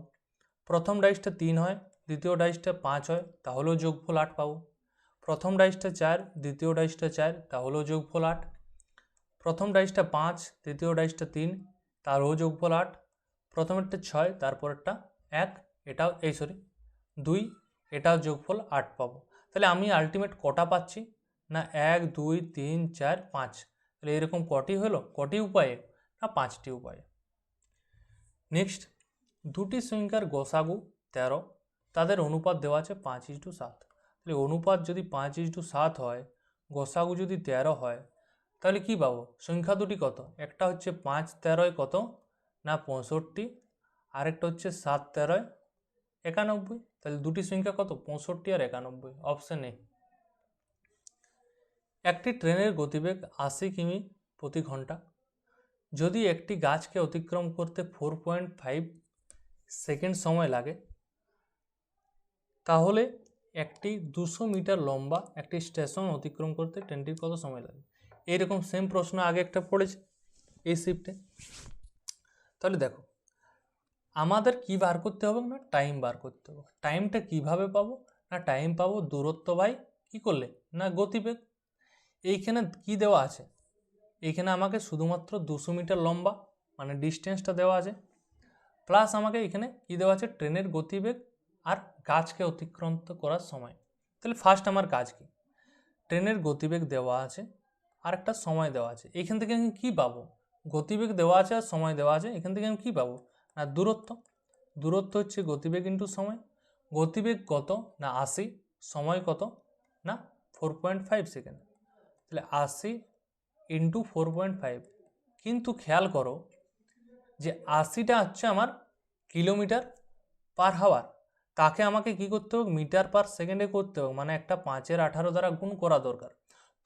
প্রথম ডাইসটা 3 হয়, দ্বিতীয় ডাইসটা 5 হয়, তাহলেও যোগফল 8 পাবো। প্রথম ডাইসটা 4, দ্বিতীয় ডাইসটা 4, তাহলেও যোগফল 8। প্রথম ডাইসটা 5, দ্বিতীয় ডাইসটা 3, তারও যোগফল 8। প্রথমেরটা 6, তারপরেরটা 1, এটাও 2, এটাও যোগফল 8 পাবো। তাহলে আমি আলটিমেট কটা পাচ্ছি, না 1 2 3 4 5। তাহলে এরকম কটি উপায়ে, না 5টি উপায়ে। নেক্সট, দুটি সংখ্যার গসাগু 13, তাদের অনুপাত দেওয়া আছে 5:7। তাহলে অনুপাত যদি 5:7 হয়, গসাগু যদি 13 হয়, তাহলে কি পাবো, সংখ্যা দুটি কত, একটা হচ্ছে 5 13 কত, না 65, আরেকটা হচ্ছে 7 13 91। তাহলে দুটি সংখ্যা কত, 65 আর 91, অপশন এ। একটি ট্রেনের গতিবেগ 80 কিমি প্রতি ঘন্টা। যদি একটি গাছকে অতিক্রম করতে 4.5 সেকেন্ড সময় লাগে, তাহলে একটি 200 মিটার লম্বা একটি স্টেশন অতিক্রম করতে ট্রেনটির কত সময় লাগে। এইরকম সেম প্রশ্ন আগে একটা পড়েছে এই শিফটে। তাহলে দেখো, আমাদের কি বার করতে হবে না টাইম বার করতে হবে। টাইমটা কিভাবে পাবো না টাইম পাবো দূরত্ব বাই কি করলে না গতিবেগ। এইখানে কি দেওয়া আছে, এইখানে আমাকে শুধুমাত্র 200 মিটার লম্বা মানে ডিস্টেন্সটা দেওয়া আছে, প্লাস আমাকে এখানে কি দেওয়া আছে ট্রেনের গতিবেগ আর গাছকে অতিক্রান্ত করার সময়। তাহলে ফার্স্ট আমার কাজ কি, ট্রেনের গতিবেগ দেওয়া আছে আর একটা সময় দেওয়া আছে। এইখান থেকে আমি কী পাবো, গতিবেগ দেওয়া আছে আর সময় দেওয়া আছে, এখান থেকে আমি কী পাবো না দূরত্ব। দূরত্ব হচ্ছে গতিবেগ ইন্টু সময়। গতিবেগ কত না 80, সময় কত না 4.5 সেকেন্ড। তাহলে 80 ইন্টু 4.5। কিন্তু খেয়াল করো যে 80টা হচ্ছে আমার কিলোমিটার পার হাওয়ার, তাকে আমাকে কি করতে হবে মিটার পার সেকেন্ডে করতে হবে, মানে একটা 5-এর 18 দ্বারা গুণ করা দরকার।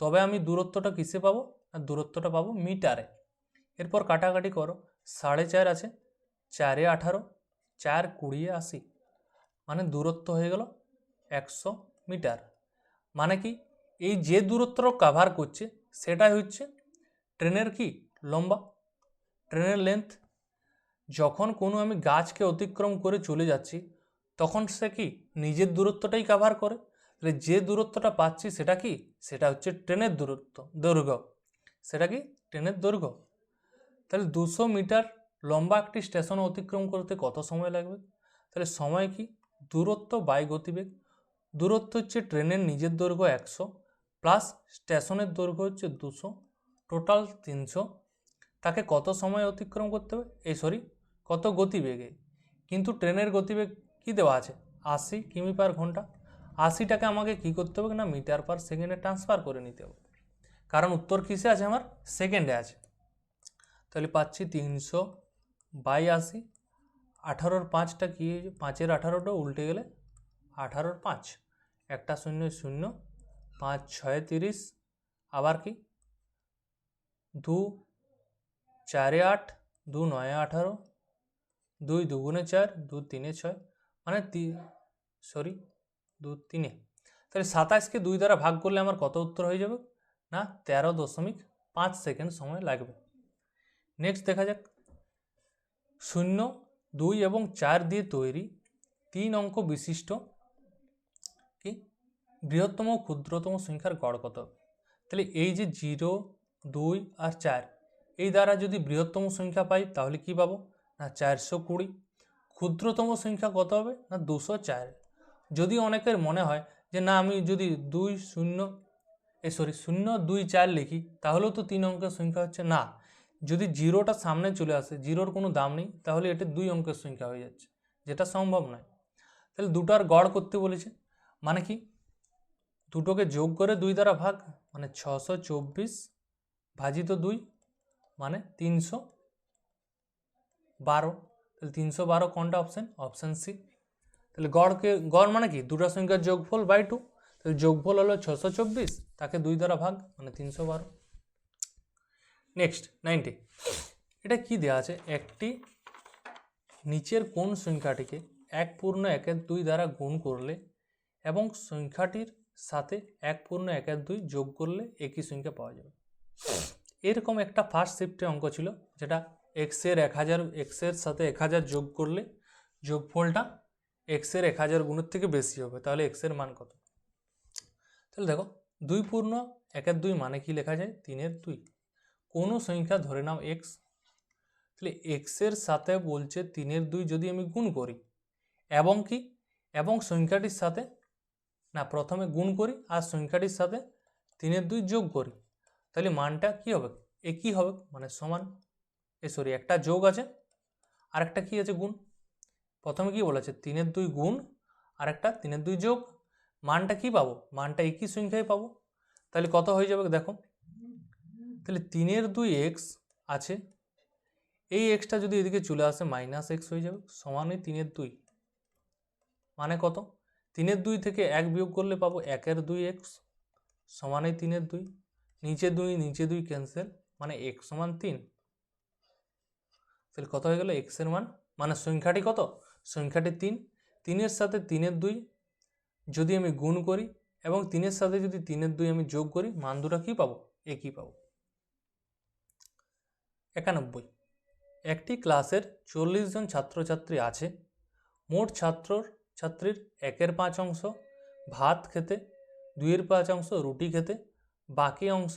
তবে আমি দূরত্বটা কিসে পাবো না দূরত্বটা পাবো মিটারে। এরপর কাটাকাটি করো, 4.5 আছে, 4-এ 18, 4 20 80, মানে দূরত্ব হয়ে গেল 100 মিটার। মানে কি এই যে দূরত্বটা কাভার করছে সেটাই হচ্ছে ট্রেনের কি লম্বা, ট্রেনের লেন্থ। যখন কোনো আমি গাছকে অতিক্রম করে চলে যাচ্ছি তখন সে কি নিজের দূরত্বটাই কাভার করে। তাহলে যে দূরত্বটা পাচ্ছি সেটা কি, সেটা হচ্ছে ট্রেনের দৈর্ঘ্য, সেটা কি ট্রেনের দৈর্ঘ্য। তাহলে 200 মিটার লম্বা একটি স্টেশন অতিক্রম করতে কত সময় লাগবে, তাহলে সময় কি দূরত্ব বাই গতিবেগ। দূরত্ব হচ্ছে ট্রেনের নিজের দৈর্ঘ্য 100 প্লাস স্টেশনের দৈর্ঘ্য হচ্ছে 200, টোটাল 300। তাকে কত সময় অতিক্রম করতে হবে কত গতিবেগে। কিন্তু ট্রেনের গতিবেগ কি দেওয়া আছে 80 কিমি পার ঘন্টা। 80টাকে আমাকে কি করতে হবে না মিটার পার সেকেন্ডে ট্রান্সফার করে নিতে হবে, কারণ উত্তর কিসে আছে আমার সেকেন্ডে আছে। তাহলে পাচ্ছি 300 বাই 80। 18-র 5টা কি, 5-এর 18টা উল্টে গেলে 18-র 5, একটা 0 0, 5 6 30, আবার কি 2 4-এ 8, 2 9-এ 18, 2 2 4, 2 3 6, মানে 2 3। তাহলে 27কে 2 দ্বারা ভাগ করলে আমার কত উত্তর হয়ে যাবে না 13.5 সেকেন্ড সময় লাগবে। নেক্সট দেখা যাক, 0 2 এবং 4 দিয়ে তৈরি 3 অঙ্ক বিশিষ্ট কি বৃহত্তম ও ক্ষুদ্রতম সংখ্যার গড় কত। তাহলে এই যে 0 2 আর 4 এই দ্বারা যদি বৃহত্তম সংখ্যা পাই তাহলে কি পাবো না 420। ক্ষুদ্রতম সংখ্যা কত হবে না 204। যদি অনেকের মনে হয় যে না আমি যদি 0 2 4 লিখি তাহলেও তো 3 অঙ্কের সংখ্যা হচ্ছে, না যদি জিরোটা সামনে চলে আসে জিরোর কোনো দাম নেই তাহলে এটা 2 অঙ্কের সংখ্যা হয়ে যাচ্ছে, যেটা সম্ভব নয়। তাহলে দুটার গড় করতে বলেছে, মানে কি দুটোকে যোগ করে 2 দ্বারা ভাগ, মানে 624 ভাজিত 2 মানে 312। তাহলে 312 কোনটা অপশান সি। তাহলে গড় মানে কি দুটো সংখ্যার যোগফল বাই 2। তাহলে যোগফল হলো 624, তাকে 2 দ্বারা ভাগ মানে 312। নেক্সট 90, এটা কি দেওয়া আছে, একটি নিচের কোন সংখ্যাটিকে 1.1 দ্বারা গুণ করলে এবং সংখ্যাটির সাথে 1.1 যোগ করলে একই সংখ্যা পাওয়া যাবে। এরকম একটা ফার্স্ট শিফটে অঙ্ক ছিল যেটা এক্সের 1000 এক্সের সাথে 1000 যোগ করলে যোগফলটা এক্সের 1000 গুণের থেকে বেশি হবে, তাহলে এক্সের মান কত। তাহলে দেখো 2.1 মানে কি লেখা যায় 3/2। কোনো সংখ্যা ধরে নাও এক্স, তাহলে এক্সের সাথে বলছে 3/2 যদি আমি গুণ করি এবং কি এবং সংখ্যাটির সাথে না প্রথমে গুণ করি আর সংখ্যাটির সাথে 3/2 যোগ করি, তাহলে মানটা কি হবে একই হবে, মানে সমান। একটা যোগ আছে আর একটা কি আছে গুণ। প্রথমে কি বলেছে 3/2 গুণ আর একটা 3/2 যোগ, মানটা কি পাবো মানটা একই সংখ্যায় পাবো। তাহলে কত হয়ে যাবে দেখো, তাহলে 3/2 এক্স আছে, এই এক্সটা যদি এদিকে চলে আসে মাইনাস এক্স হয়ে যাবে সমানই 3/2, মানে কত 3/2 থেকে 1 বিয়োগ করলে পাবো 1/2 এক্স সমানই 3/2, নিচে 2 ক্যান্সেল মানে x সমান 3। তাহলে কত হয়ে গেল এক্সের মান, মানে সংখ্যাটি কত সংখ্যাটি 3। 3-এর সাথে 3/2 যদি আমি গুণ করি এবং 3-এর সাথে যদি 3/2 আমি যোগ করি মান দুটো কী পাবো একই পাবো। 91, একটি ক্লাসের 40 জন ছাত্রছাত্রী আছে। মোট ছাত্রছাত্রীর 1/5 অংশ ভাত খেতে, 2/5 অংশ রুটি খেতে, বাকি অংশ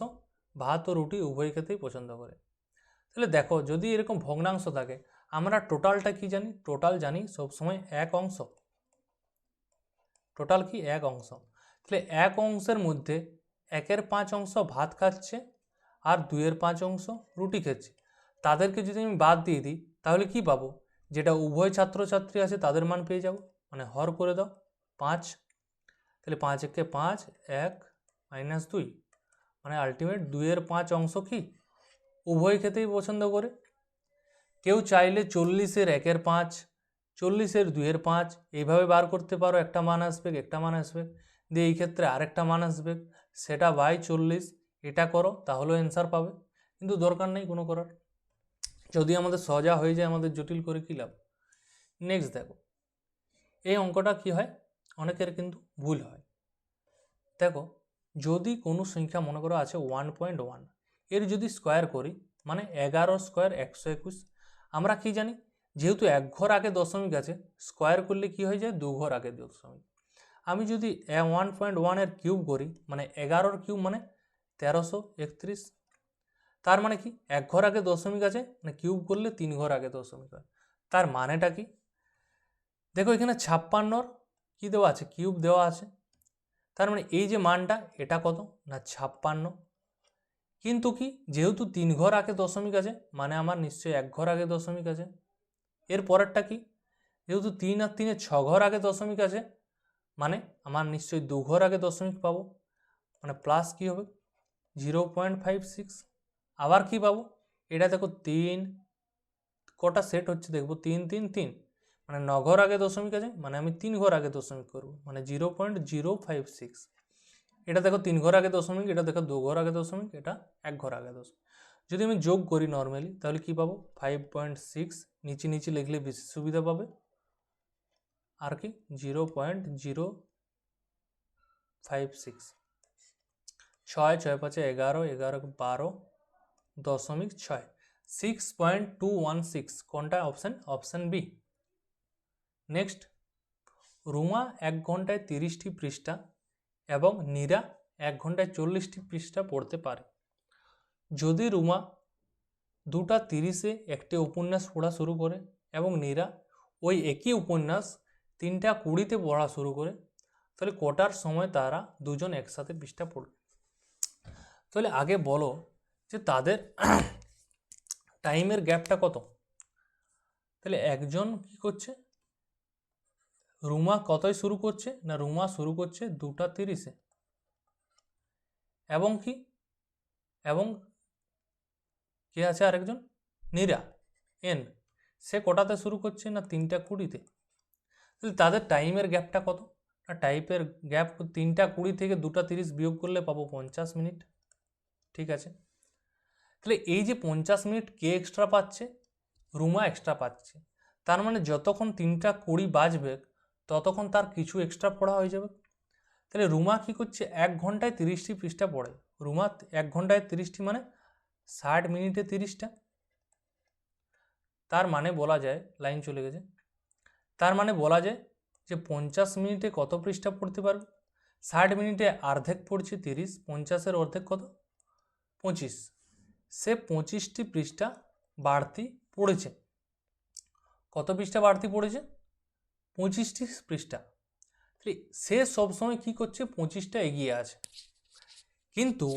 ভাত ও রুটি উভয় খেতেই পছন্দ করে। তাহলে দেখো, যদি এরকম ভগ্নাংশ থাকে, আমরা টোটালটা কি জানি? টোটাল জানি সবসময় 1 অংশ। টোটাল কি? 1 অংশ। তাহলে 1 অংশের মধ্যে 1/5 অংশ ভাত খাচ্ছে আর 2/5 অংশ রুটি খাচ্ছে। তাদেরকে যদি আমি বাদ দিয়ে দিই তাহলে কি পাবো? যেটা উভয় ছাত্রছাত্রী আছে তাদের মান পেয়ে যাব। মানে হর করে দাও 5। তাহলে 5 একে 5, 1 - 2, মানে আলটিমেট 2/5 অংশ কি উভয় খেতেই পছন্দ করে। কেউ চাইলে 40-এর 1/5, 40-এর 2/5 এইভাবে বার করতে পারো। একটা মান আসবে, একটা মান আসবে, দিয়ে এই ক্ষেত্রে আরেকটা মান আসবে, সেটা বাই 40। এটা করো তাহলেও অ্যান্সার পাবে, কিন্তু দরকার নেই কোনো করার। যদি আমাদের সোজা হয়ে যায়, আমাদের জটিল করে কী লাভ? নেক্সট দেখো, এই অঙ্কটা কি হয়, অনেকের কিন্তু ভুল হয়। দেখো, যদি কোনো সংখ্যা মনে করো আছে 1.1, এর যদি স্কোয়ার করি মানে 11 স্কোয়ার 121। আমরা কি জানি? যেহেতু এক ঘর আগে দশমিক আছে, স্কোয়ার করলে কি হয়ে যায়? 2 ঘর আগে দশমিক। আমি যদি 1.1 এর কিউব করি মানে 11-র কিউব মানে 1331। তার মানে কি? এক ঘর আগে দশমিক আছে, মানে কিউব করলে 3 ঘর আগে দশমিক হয়। তার মানেটা কি? দেখো, এখানে 56-র কি দেওয়া আছে? কিউব দেওয়া আছে। তার মানে এই যে মানটা, এটা কত না 56। কিন্তু কি, যেহেতু 3 ঘর আগে দশমিক আছে মানে আমার নিশ্চয়ই 1 ঘর আগে দশমিক আছে। এর পরেরটা কি? যেহেতু 3 আর 3-এ 6 ঘর আগে দশমিক আছে মানে আমার নিশ্চয়ই 2 ঘর আগে দশমিক পাবো। মানে প্লাস কি হবে? 0.56। আবার কি পাবো? এটা দেখো 3 কটা সেট হচ্ছে দেখবো, 3 3 3, মানে 9 ঘর আগে দশমিক আছে মানে আমি 3 ঘর আগে দশমিক করবো, মানে 0.056। এটা দেখো 3 ঘর আগে দশমিক, এটা দেখো 2 ঘর আগে দশমিক, এটা 1 ঘর আগে দশমিক। যদি আমি যোগ করি নর্মালি তাহলে কি পাবো? 5.6। নিচে নিচে লিখলে বেশি সুবিধা পাবে। আর কি 0.056। 6 6 5 11, 11 12.6, 6.216। কোনটা option? Option B. Next, Ruma 1 ঘন্টায় 30টি পৃষ্ঠা এবং নীরা 1 ঘন্টায় 40টি পৃষ্ঠা পড়তে পারে। যদি রুমা 2:30-এ একটি উপন্যাস পড়া শুরু করে এবং নীরা ওই একই উপন্যাস 3:20-তে পড়া শুরু করে, তাহলে কটার সময় তারা দুজন একসাথে পৃষ্ঠা পড়বে? তাহলে আগে বলো যে তাদের টাইমের গ্যাপটা কত? তাহলে একজন কি করছে? রুমা কতই শুরু করছে না? রুমা শুরু করছে 2:30-এ, এবং কি, এবং কে আছে আরেকজন? নীরা এন, সে কটাতে শুরু করছে না 3:20-তে। তাহলে তাদের টাইমের গ্যাপটা কত? না টাইপের গ্যাপ 3:20 থেকে 2:30 বিয়োগ করলে পাবো 50 মিনিট। ঠিক আছে, তাহলে এই যে 50 মিনিট কে এক্সট্রা পাচ্ছে? রুমা এক্সট্রা পাচ্ছে। তার মানে যতক্ষণ 3:20 বাজবে ততক্ষণ তার কিছু এক্সট্রা পড়া হয়ে যাবে। তাহলে রুমা কি করছে? 1 ঘন্টায় 30টি পৃষ্ঠা পড়ে। রুমা 1 ঘন্টায় 30টি মানে 60 মিনিটে 30টা। তার মানে বলা যায়, লাইন চলে গেছে, তার মানে বলা যায় যে 50 মিনিটে কত পৃষ্ঠা পড়তে পারবে? 60 মিনিটে অর্ধেক পড়ছে 30, 50-এর অর্ধেক কত? 25। সে 25টি পৃষ্ঠা বাড়তি পড়েছে। কত পৃষ্ঠা বাড়তি পড়েছে? 25টি পৃষ্ঠা। সে সবসময় কি করছে? 25টা এগিয়ে আছে। কিন্তু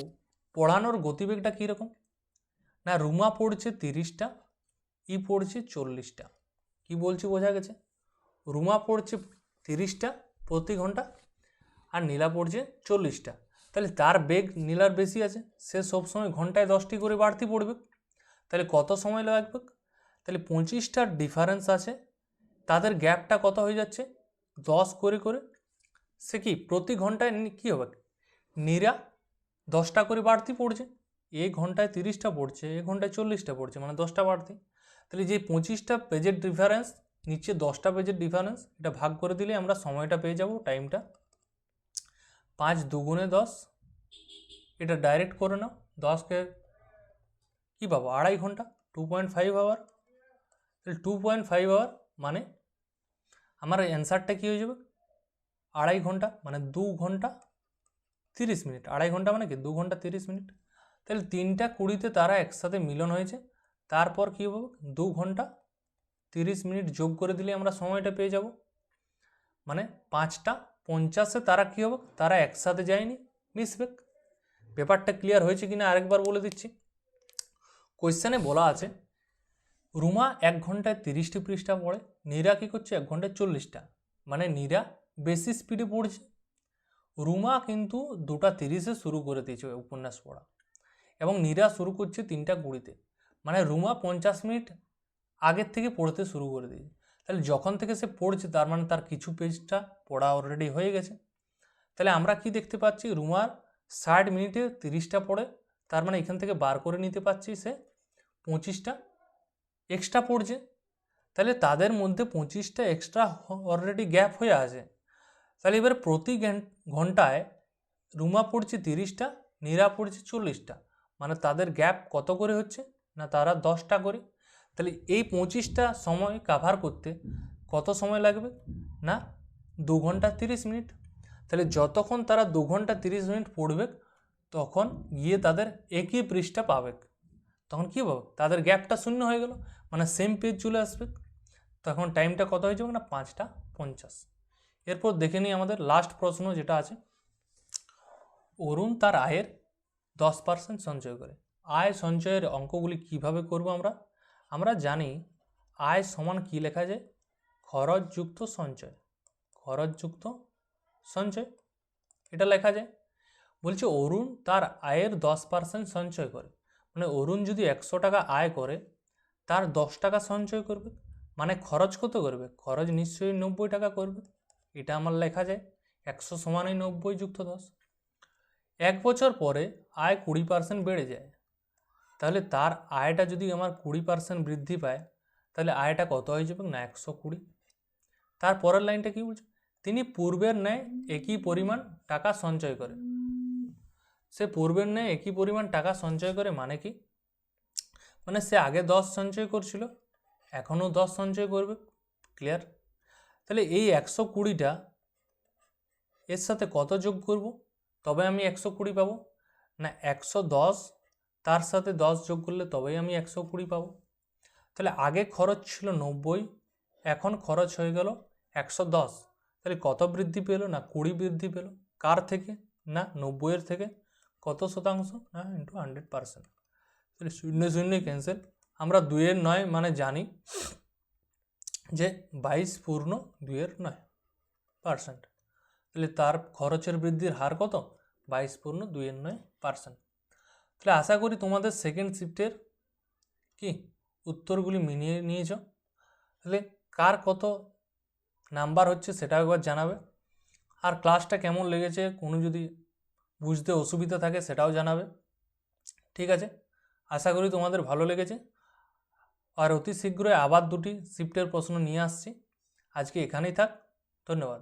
পড়ানোর গতিবেগটা কীরকম? না রুমা পড়ছে 30টা, ই পড়ছে 40টা। কি বলছি বোঝা গেছে? রুমা পড়ছে 30টা প্রতি ঘন্টা আর নীলা পড়ছে 40টা। তাহলে তার বেগ নীলার বেশি আছে, সে সবসময় ঘন্টায় 10টি করে বাড়তি পড়বে। তাহলে কত সময় লাগবে? তাহলে 25টার ডিফারেন্স আছে, তাদের গ্যাপটা কত হয়ে যাচ্ছে? 10 করে করে। সে কি প্রতি ঘন্টায় কী হবে? নীরা 10টা করে বাড়তি পড়ছে। এ ঘন্টায় 30টা পড়ছে, এ ঘন্টায় 40টা পড়ছে, মানে 10টা বাড়তি। তাহলে যে 25টা পেজের ডিফারেন্স, নিচে 10টা পেজের ডিফারেন্স, এটা ভাগ করে দিলে আমরা সময়টা পেয়ে যাব, টাইমটা। 5 দুগুণে 10, এটা ডাইরেক্ট করে নাও। 10কে কী পাবো? 2.5 ঘন্টা, 2.5 আওয়ার। তাহলে 2.5 আওয়ার মানে আমার অ্যান্সারটা কী হয়ে যাবে, 2.5 ঘন্টা, মানে 2 ঘন্টা 30 মিনিট। 2.5 ঘন্টা মানে কি 2 ঘন্টা 30 মিনিট। তাহলে 3:20 তারা একসাথে মিলন হয়েছে, তারপর কী হবে, 2 ঘন্টা 30 মিনিট যোগ করে দিলে আমরা সময়টা পেয়ে যাব, মানে 5:50 তারা কী হবে, তারা একসাথে যায়নি, মিশবে। ব্যাপারটা ক্লিয়ার হয়েছে কিনা আরেকবার বলে দিচ্ছি। কোয়েশ্চেনে বলা আছে রুমা 1 ঘন্টায় 30টি পৃষ্ঠা পড়ে, নীরা কী করছে 1 ঘন্টায় 40টা, মানে নীরা বেশি স্পিডে পড়ছে। রুমা কিন্তু 2:30 শুরু করে দিয়েছে উপন্যাস পড়া এবং নীরা শুরু করছে 3:20, মানে রুমা 50 মিনিট আগের থেকে পড়তে শুরু করে দিয়েছে। তাহলে যখন থেকে সে পড়ছে তার মানে তার কিছু পেজটা পড়া অলরেডি হয়ে গেছে। তাহলে আমরা কি দেখতে পাচ্ছি, রুমার 60 মিনিটে 30টা পড়ে, তার মানে এখান থেকে বার করে নিতে পারছি সে 25টা এক্সট্রা পড়ছে। তাহলে তাদের মধ্যে 25টা এক্সট্রা অলরেডি গ্যাপ হয়ে আছে। তাহলে এবার প্রতি ঘন্টায় রুমা পড়ছে 30টা, নীরা পড়ছে 40টা, মানে তাদের গ্যাপ কত করে হচ্ছে না, তারা 10টা করে। তাহলে এই 25টা সময় কাভার করতে কত সময় লাগবে না 2 ঘন্টা 30 মিনিট। তাহলে যতক্ষণ তারা 2 ঘন্টা 30 মিনিট পড়বে তখন গিয়ে তাদের একই পৃষ্ঠা পাবে, তখন কী পাবে, তাদের গ্যাপটা শূন্য হয়ে গেল, মানে সেম পেজ চলে আসবে। তখন টাইমটা কত হয়ে যাবে না 5:50। এরপর দেখে নিই আমাদের লাস্ট প্রশ্ন যেটা আছে, অরুণ তার আয়ের 10% সঞ্চয় করে। আয় সঞ্চয়ের অঙ্কগুলি কিভাবে করব আমরা জানি আয় সমান কি লেখা যায়, খরচযুক্ত সঞ্চয়, খরচযুক্ত সঞ্চয় এটা লেখা যায়। বলছে অরুণ তার আয়ের 10% সঞ্চয় করে, মানে অরুণ যদি 100 টাকা আয় করে তার 10 টাকা সঞ্চয় করবে, মানে খরচ কত করবে, খরচ নিশ্চয়ই 90 টাকা করবে। এটা আমার লেখা যায় 100 সমানই 90 যুক্ত 10। 1 বছর পরে আয় 20% বেড়ে যায়, তাহলে তার আয়টা যদি আমার 20% বৃদ্ধি পায় তাহলে আয়টা কত হয়ে যাবে না 120। তার পরের লাইনটা কি বলছে, তিনি পূর্বের ন্যায় একই পরিমাণ টাকা সঞ্চয় করে। সে পূর্বের ন্যায় একই পরিমাণ টাকা সঞ্চয় করে মানে কি, মানে সে আগে 10 সঞ্চয় করছিল এখনও 10 সঞ্চয় করবে, ক্লিয়ার। তাহলে এই 120টা এর সাথে কত যোগ করব তবে আমি 120 পাবো না, 110 তার সাথে 10 যোগ করলে তবেই আমি 120 পাবো। তাহলে আগে খরচ ছিল 90, এখন খরচ হয়ে গেল 110, তাহলে কত বৃদ্ধি পেল না 20 বৃদ্ধি পেল। কার থেকে না 90-এর থেকে, কত শতাংশ না ইন্টু 100%। তাহলে 0 0 ক্যান্সেল। আমরা 2-9 মানে জানি যে 22.2%। তাহলে তার খরচের বৃদ্ধির হার কত, 22.2%। তাহলে আশা করি তোমাদের সেকেন্ড শিফটের কি উত্তরগুলি মিলিয়ে নিয়েছ। তাহলে কার কত নাম্বার হচ্ছে সেটাও একবার জানাবে, আর ক্লাসটা কেমন লেগেছে, কোনো যদি বুঝতে অসুবিধা থাকে সেটাও জানাবে। ঠিক আছে, আশা করি তোমাদের ভালো লেগেছে, আর অতি শীঘ্রই আবার 2টি শিফটের প্রশ্ন নিয়ে আসছি। আজকে এখানেই থাক, ধন্যবাদ।